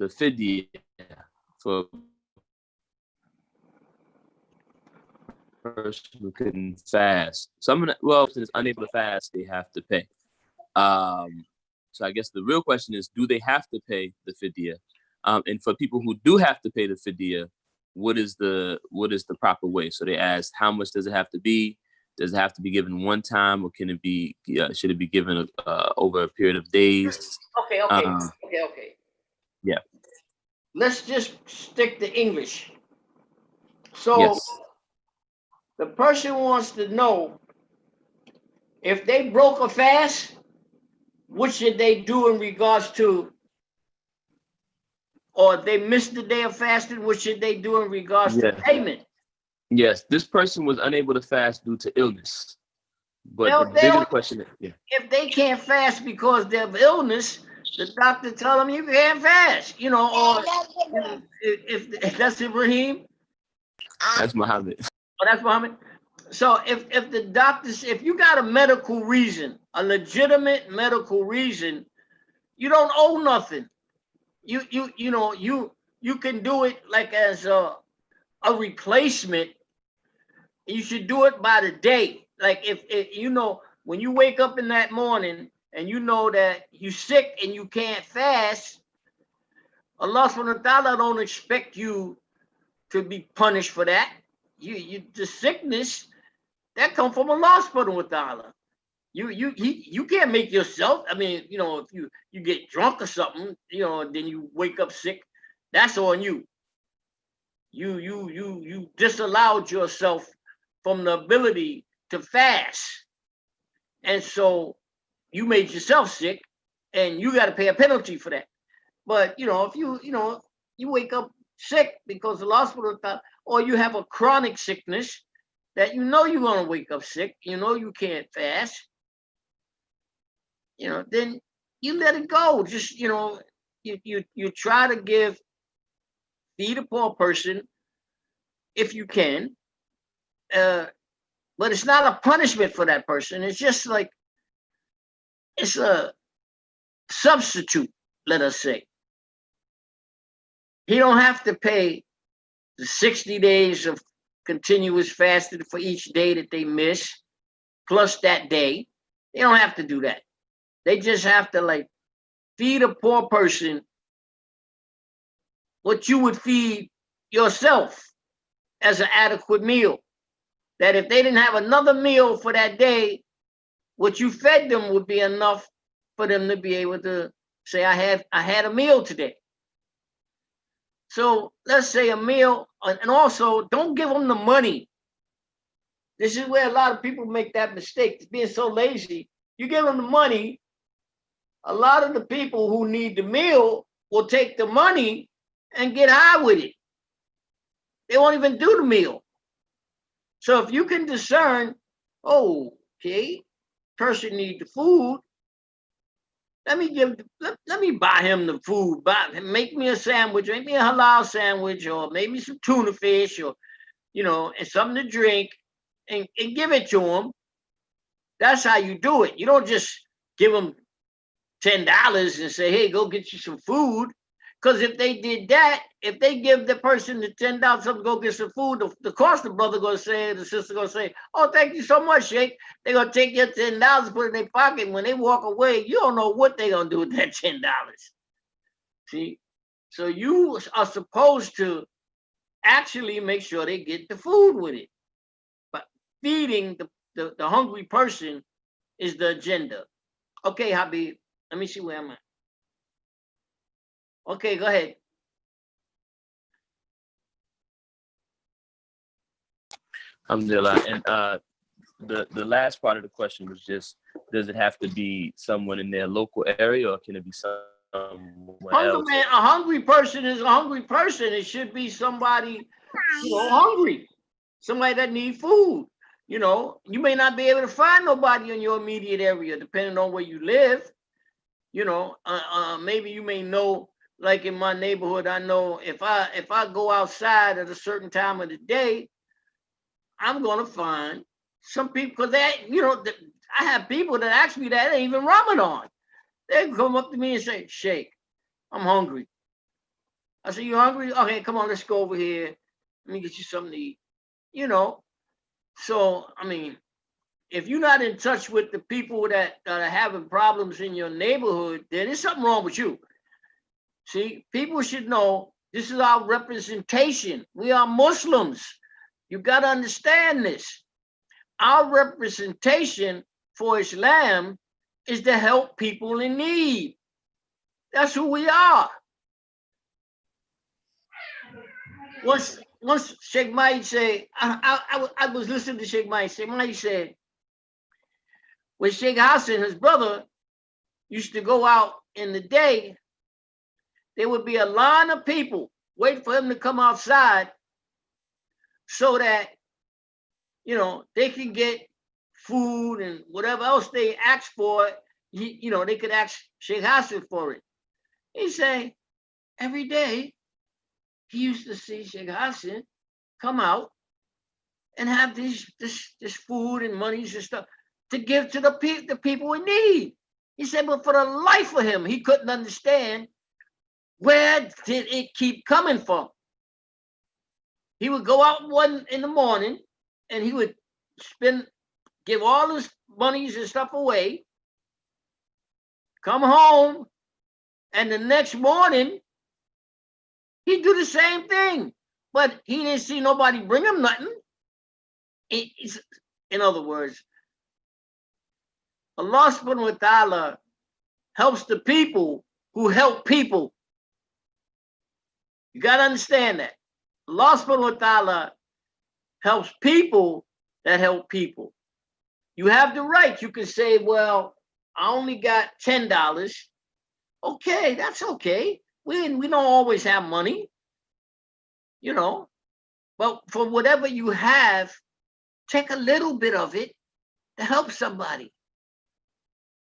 fidya for a person who couldn't fast. Someone, person is unable to fast, they have to pay. So I guess the real question is, do they have to pay the fidya? And for people who do have to pay the fidya, what is the proper way? So they asked, how much does it have to be? Does it have to be given 1 time, or can it be? Should it be given over a period of days? Okay. Yeah. Let's just stick to English. So yes. The person wants to know if they broke a fast, what should they do in regards to, or if they missed the day of fasting, what should they do in regards to payment? Yes, this person was unable to fast due to illness. But the bigger question is, if they can't fast because they have illness, the doctor tell them you can't fast, or if that's Ibrahim. That's Muhammad. Oh, that's Muhammad. So if the doctors, if you got a medical reason, a legitimate medical reason, you don't owe nothing. You can do it like as a replacement. You should do it by the day. Like if when you wake up in that morning and you know that you're sick and you can't fast, Allah subhanahu wa ta'ala don't expect you to be punished for that. The sickness, that come from Allah subhanahu wa ta'ala. You can't make yourself. I mean, if you get drunk or something, then you wake up sick, that's on you. You disallowed yourself from the ability to fast, and so you made yourself sick, and you got to pay a penalty for that. But if you wake up sick because of hospital, or you have a chronic sickness that you're gonna wake up sick, you can't fast, then you let it go. Just you try to feed a poor person if you can, but it's not a punishment for that person. It's just like it's a substitute, let us say. He don't have to pay the 60 days of continuous fasting for each day that they miss, plus that day. They don't have to do that. They just have to feed a poor person what you would feed yourself as an adequate meal. That if they didn't have another meal for that day, what you fed them would be enough for them to be able to say, I had a meal today. So let's say a meal, and also don't give them the money. This is where a lot of people make that mistake, being so lazy. You give them the money, a lot of the people who need the meal will take the money and get high with it. They won't even do the meal. So if you can discern, okay, person needs the food, let me buy him the food. Make me a sandwich, make me a halal sandwich, or maybe some tuna fish, or and something to drink, and give it to him. That's how you do it. You don't just give them $10 and say, hey, go get you some food. Because if they did that, if they give the person the $10 to go get some food, the cost the brother gonna say, the sister gonna say, oh, thank you so much, Sheikh. They're gonna take your $10, put it in their pocket, and when they walk away, you don't know what they're gonna do with that $10. See? So you are supposed to actually make sure they get the food with it. But feeding the hungry person is the agenda. Okay, Habib, let me see where I'm at. Okay, go ahead. Alhamdulillah. And the last part of the question was just, does it have to be someone in their local area, or can it be someone else? Man, a hungry person is a hungry person. It should be somebody, hungry, somebody that needs food. You may not be able to find nobody in your immediate area, depending on where you live. Maybe you may know. Like in my neighborhood, I know if I go outside at a certain time of the day, I'm gonna find some people, because I have people that ask me that ain't even Ramadan. They come up to me and say, Sheikh, I'm hungry. I say, you hungry? Okay, come on, let's go over here. Let me get you something to eat. So I mean, if you're not in touch with the people that are having problems in your neighborhood, then there's something wrong with you. See, people should know this is our representation. We are Muslims. You got to understand this. Our representation for Islam is to help people in need. That's who we are. Once Sheikh Mai said, I was listening to Sheikh Mai. Sheikh Mai said, when Sheikh Hassan, his brother, used to go out in the day, there would be a line of people waiting for him to come outside so that, they can get food and whatever else they ask for, they could ask Sheikh Hassan for it. He say, every day, he used to see Sheikh Hassan come out and have this food and monies and stuff to give to the people in need. He said, but for the life of him, he couldn't understand, where did it keep coming from? He would go out one in the morning and he would give all his monies and stuff away, come home, and the next morning he'd do the same thing. But he didn't see nobody bring him nothing. In other words, Allah subhanahu wa ta'ala helps the people who help people. You got to understand that. Allah subhanahu wa ta'ala helps people that help people. You have the right. You can say, well, I only got $10. Okay, that's okay. We don't always have money, you know. But for whatever you have, take a little bit of it to help somebody.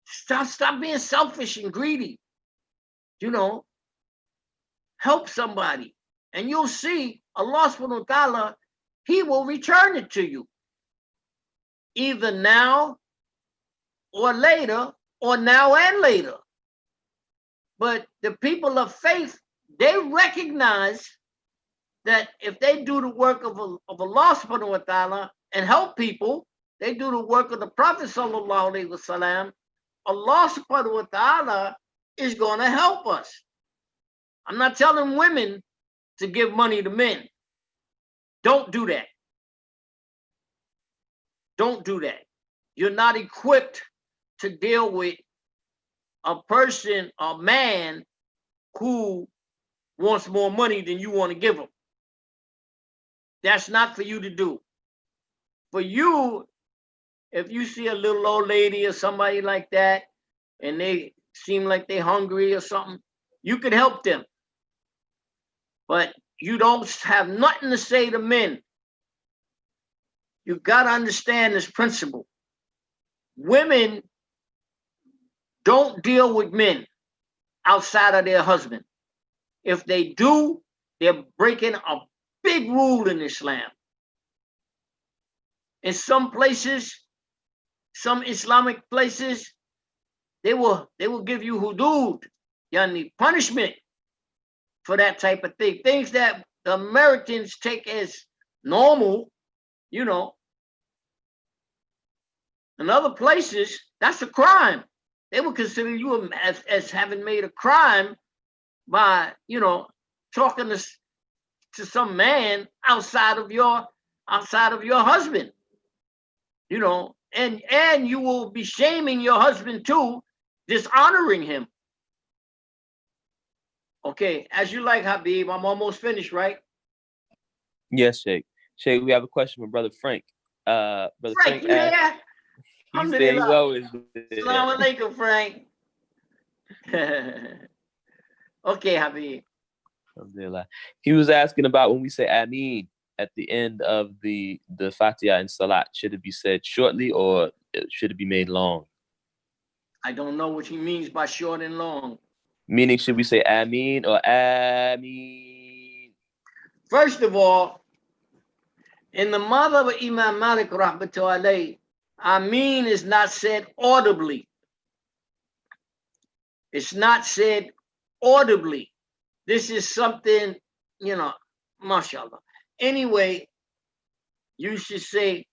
Stop being selfish and greedy. You know, help somebody. And you'll see Allah subhanahu wa ta'ala, He will return it to you. Either now or later, or now and later. But the people of faith, they recognize that if they do the work of Allah subhanahu wa ta'ala and help people, they do the work of the Prophet sallallahu alaihi wasallam, Allah subhanahu wa ta'ala is going to help us. I'm not telling women to give money to men. Don't do that. Don't do that. You're not equipped to deal with a person, a man who wants more money than you want to give him. That's not for you to do. For you, if you see a little old lady or somebody like that, and they seem like they're hungry or something, you could help them. But you don't have nothing to say to men. You got to understand this principle. Women don't deal with men outside of their husband. If they do, they're breaking a big rule in Islam. In some places, some Islamic places, they will give you hudud, yani punishment for that type of thing. Things that the Americans take as normal, you know. In other places, that's a crime. They will consider you as having made a crime by, you know, talking to some man outside of your husband, you know, and you will be shaming your husband too, dishonoring him. Okay, as you like, Habib. I'm almost finished, right? Yes, Sheikh. Sheikh, we have a question from Brother Frank. Brother Frank yeah. He's there. He's always there. Assalamu alaikum, Frank. Okay, Habib. Alhamdulillah. He was asking about when we say Ameen at the end of the Fatiha and Salat. Should it be said shortly or should it be made long? I don't know what he means by short and long. Meaning, should we say Ameen or Ameen? First of all, in the madhab of Imam Malik rahmatullahi alayhi, Ameen is not said audibly. It's not said audibly. This is something, you know, mashallah. Anyway, you should say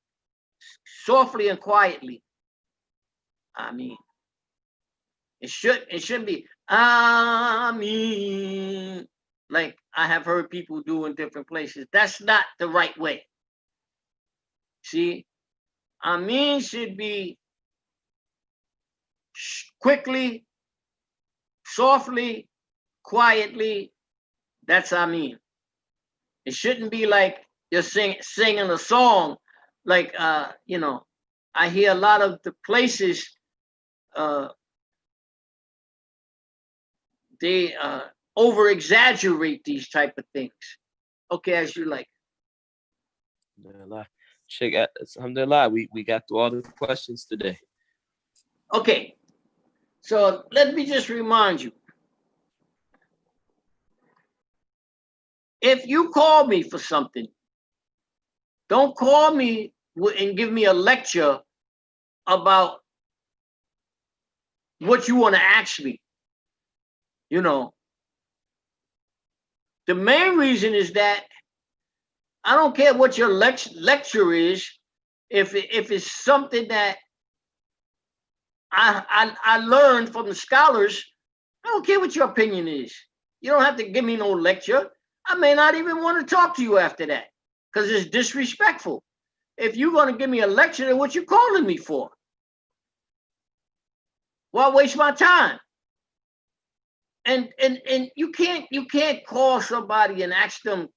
softly and quietly. Ameen. It should be Ameen, like I have heard people do in different places. That's not the right way. See, Ameen should be quickly, softly, quietly. That's Ameen. It shouldn't be like you're singing a song. Like, you know, I hear a lot of the places, they over exaggerate these type of things. Okay, as you like. Sheikh, alhamdulillah, we got through all the questions today. Okay, so let me just remind you. If you call me for something, don't call me and give me a lecture about what you want to ask me. You know, the main reason is that I don't care what your lecture is. If it's something that I learned from the scholars, I don't care what your opinion is. You don't have to give me no lecture. I may not even want to talk to you after that because it's disrespectful. if you're going to give me a lecture, then what you calling me for? Why waste my time? And you can't call somebody and ask them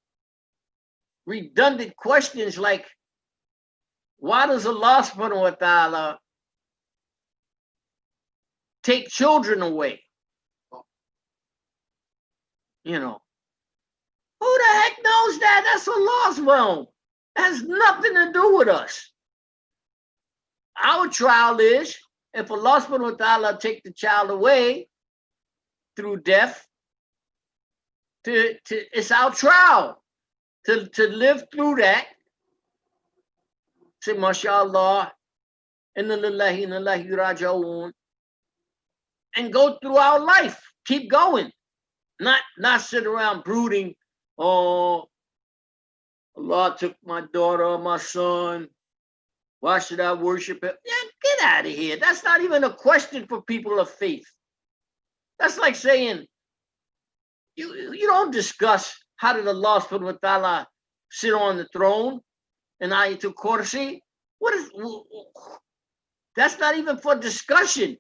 redundant questions like, why does Allah subhanahu wa ta'ala take children away? You know, who the heck knows that? That's Allah's realm. That has nothing to do with us. Our trial is, if Allah subhanahu wa ta'ala take the child away through death, it's our trial to live through that. Say, mashallah, inna lillahi inna ilaihi raji'un, and go through our life. Keep going. Not sit around brooding, oh, Allah took my daughter or my son. Why should I worship him? Yeah, get out of here. That's not even a question for people of faith. That's like saying, you don't discuss how did Allah subhanahu wa ta'ala sit on the throne in Ayatul Kursi. That's not even for discussion.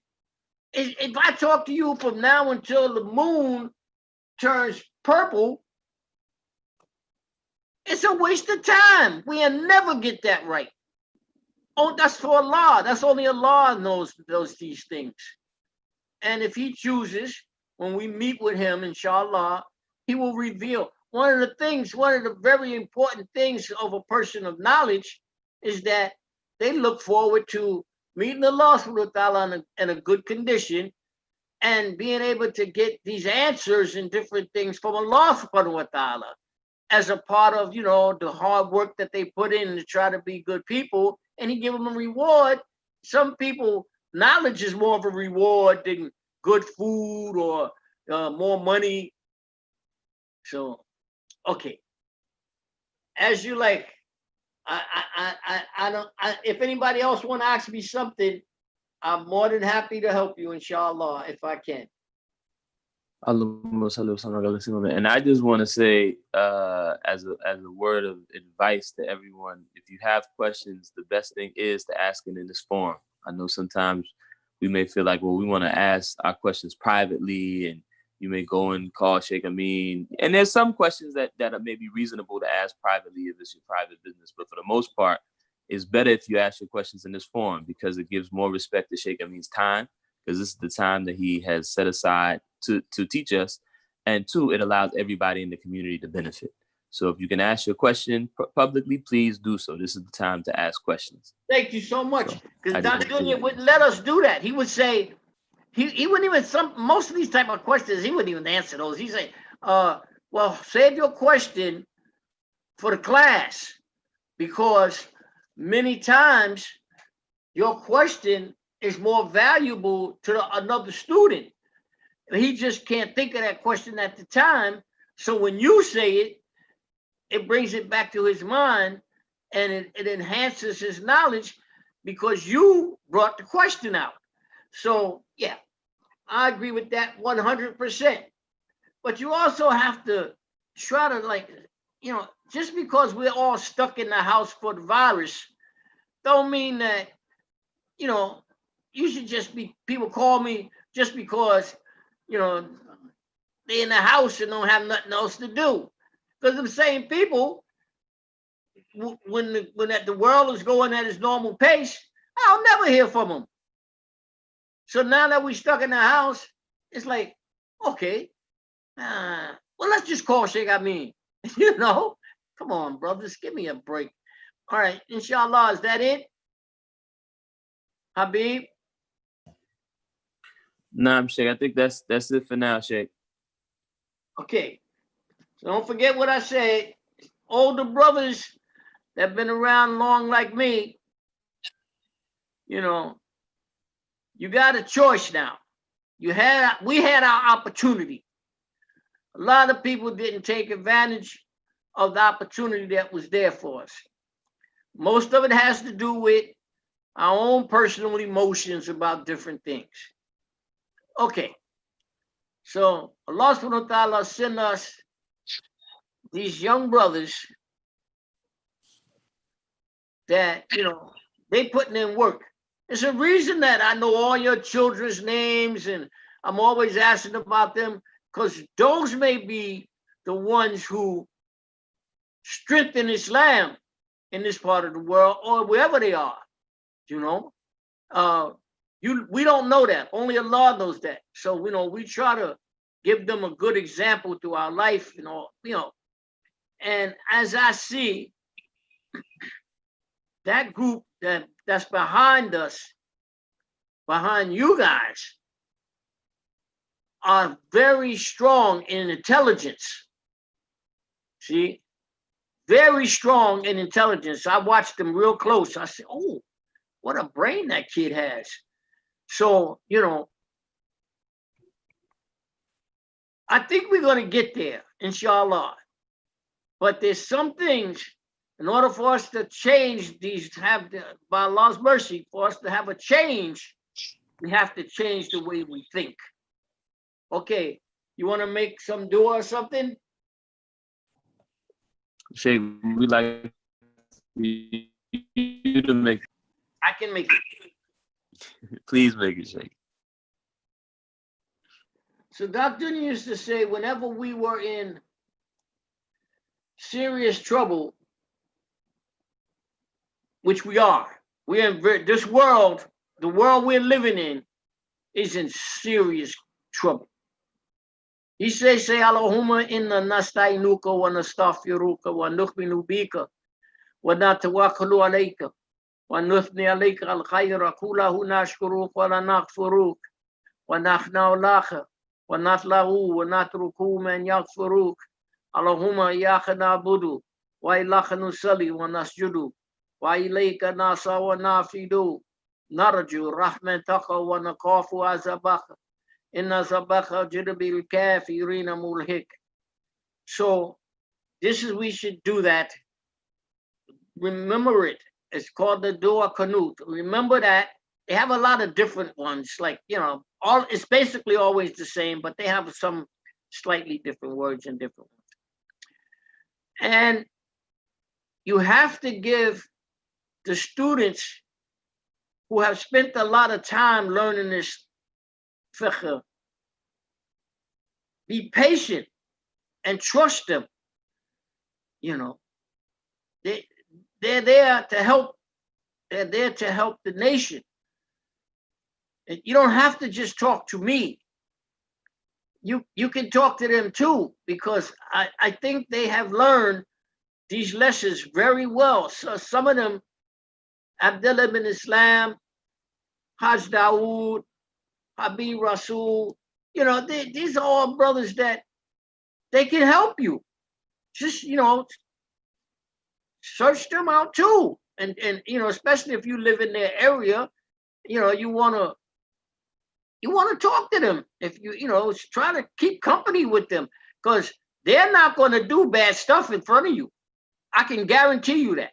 If I talk to you from now until the moon turns purple, it's a waste of time. We'll never get that right. Oh, that's for Allah. That's only Allah knows these things. And if he chooses, when we meet with him, inshallah, he will reveal. One of the very important things of a person of knowledge is that they look forward to meeting Allah subhanahu wa ta'ala in a good condition and being able to get these answers and different things from Allah subhanahu wa ta'ala as a part of, the hard work that they put in to try to be good people, and he give them a reward. Some people, knowledge is more of a reward than good food or more money. So, okay. As you like, if anybody else want to ask me something, I'm more than happy to help you, inshallah, if I can. And I just want to say, as a word of advice to everyone, if you have questions, the best thing is to ask it in this forum. I know sometimes we may feel like, well, we want to ask our questions privately, and you may go and call Shaykh Ameen. And there's some questions that may be reasonable to ask privately if it's your private business. But for the most part, it's better if you ask your questions in this forum, because it gives more respect to Shaykh Ameen's time, because this is the time that he has set aside to teach us. And two, it allows everybody in the community to benefit. So if you can ask your question publicly, please do so. This is the time to ask questions. Thank you so much. Because Dr. Dunya wouldn't let us do that. He would say, he wouldn't even, most of these type of questions, he wouldn't even answer those. He'd say, well, save your question for the class, because many times your question is more valuable to another student. He just can't think of that question at the time. So when you say it, it brings it back to his mind, and it enhances his knowledge because you brought the question out. So yeah, I agree with that 100%. But you also have to try to, just because we're all stuck in the house for the virus, don't mean that, you should just be, people call me just because, they're in the house and don't have nothing else to do. Because the same people, when the world is going at its normal pace, I'll never hear from them. So now that we're stuck in the house, it's like, okay, well, let's just call Shaykh Ameen. Come on, brothers, give me a break. All right, inshallah, is that it? Habib? Nah, Shaykh, I think that's it for now, Shaykh. Okay, so don't forget what I said. Older brothers that have been around long like me, you got a choice now. We had our opportunity. A lot of people didn't take advantage of the opportunity that was there for us. Most of it has to do with our own personal emotions about different things. Okay, so Allah subhanahu wa ta'ala sent us these young brothers that, they putting in work. It's a reason that I know all your children's names and I'm always asking about them, because those may be the ones who strengthen Islam in this part of the world or wherever they are, we don't know that. Only Allah knows that. So, we try to give them a good example through our life, and as I see that group that's behind us, behind you guys, are very strong in intelligence. See, very strong in intelligence. I watched them real close. I said, oh, what a brain that kid has. So, I think we're going to get there, inshallah. But there's some things, in order for us to change these, by Allah's mercy, for us to have a change, we have to change the way we think. Okay, you want to make some dua or something? Shaykh, we like you to make. I can make it. Please make it, Shaykh. So Dr. used to say, whenever we were in serious trouble, which we are, we're in this world, the world we're living in, is in serious trouble. He says, say, Allahumma inna nastainuka wa nastaghfiruka wa nu'minu bika wa natawakkalu alayka wa nuthni alayka al-khayra kullahu nashkuruka wa la naghfiruk wa nahna'u laka wa natlahu wa natruku man yaghfiruk. Allahumma iyyaka na'budu wa ilayka nusalli wa nasjudu wa ilayka nasa wa nafidu narju rahmataka wa naqafu azabaka. Inna zabaka jidbil kafirina mulhik. So we should do that. Remember it. It's called the Dua Qanut. Remember that. They have a lot of different ones, like, it's basically always the same, but they have some slightly different words and different ones. And you have to give the students who have spent a lot of time learning this fiqh, be patient and trust them. They're there to help. They're there to help the nation. And you don't have to just talk to me. You can talk to them too, because I think they have learned these lessons very well. So some of them, Abdullah bin Islam, Haj Dawood, Habib Rasul, these are all brothers that they can help you. Just, search them out too. And especially if you live in their area, you want to talk to them. If you, try to keep company with them, because they're not going to do bad stuff in front of you. I can guarantee you that.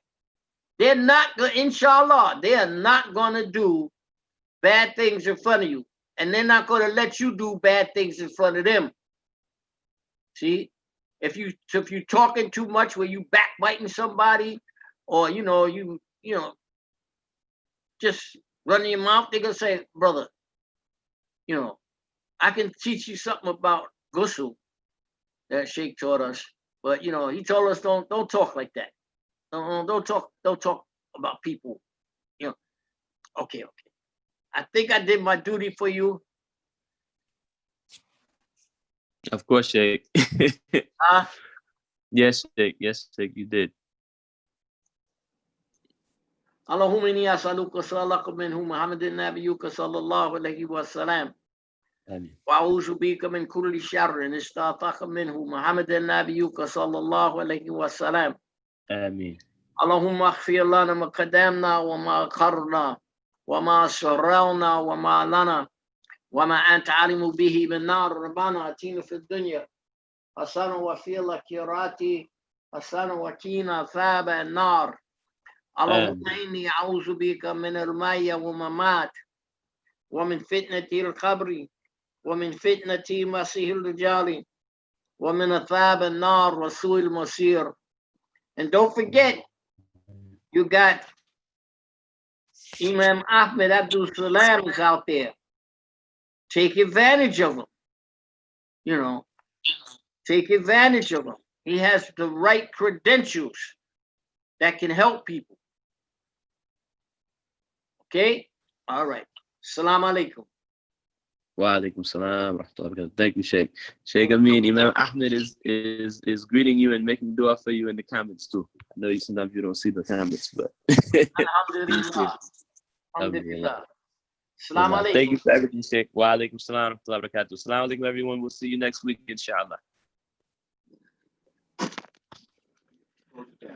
They're not, inshallah, they are not going to do bad things in front of you. And they're not going to let you do bad things in front of them. See, if you're talking too much, where you backbiting somebody, or you just running your mouth, they're gonna say, brother, I can teach you something about ghusl that Sheikh taught us, but he told us don't talk like that. Don't talk about people. Okay. I think I did my duty for you. Of course, Sheikh. Huh? Yes, Sheikh. Yes, Sheikh, you did. Allahumma inni as'aluka salaka minhu Muhammadin nabiyyuka sallallahu alayhi wa sallam. Wa a'udhu bika min kulli sharrin istataka minhu Muhammadin nabiyyuka sallallahu alayhi wa sallam. Ameen. Allahumma aghfir lana ma qaddamna wa ma akharna wa ma asrarna wa ma lana wa ma anta alimu bihi min nar. Rabbana atina fid dunya hasana wa fil akhirati hasana wa qina adhaban nar. Allahumma inni a'udhu bika min al-mayya wa mamat wa min fitnati al-qabri wa min fitnati masih al-dajjal wa min athab an-nar wa su'il masir. And don't forget, you got Imam Ahmed Abdul Salam is out there. Take advantage of him. You know, take advantage of him. He has the right credentials that can help people. Okay? All right. Assalamu alaikum. Wa alaikum salam. Thank you, Sheikh. Shaykh Ameen, Imam Ahmed is greeting you and making dua for you in the comments too. I know sometimes you don't see the comments, but Alhamdulillah. Alhamdulillah. Assalamu alaikum. Thank you for everything, Sheikh. Wa alaikum salam wa rahmatullahi wa barakatuh. Assalamu alaikum, everyone. We'll see you next week, inshallah.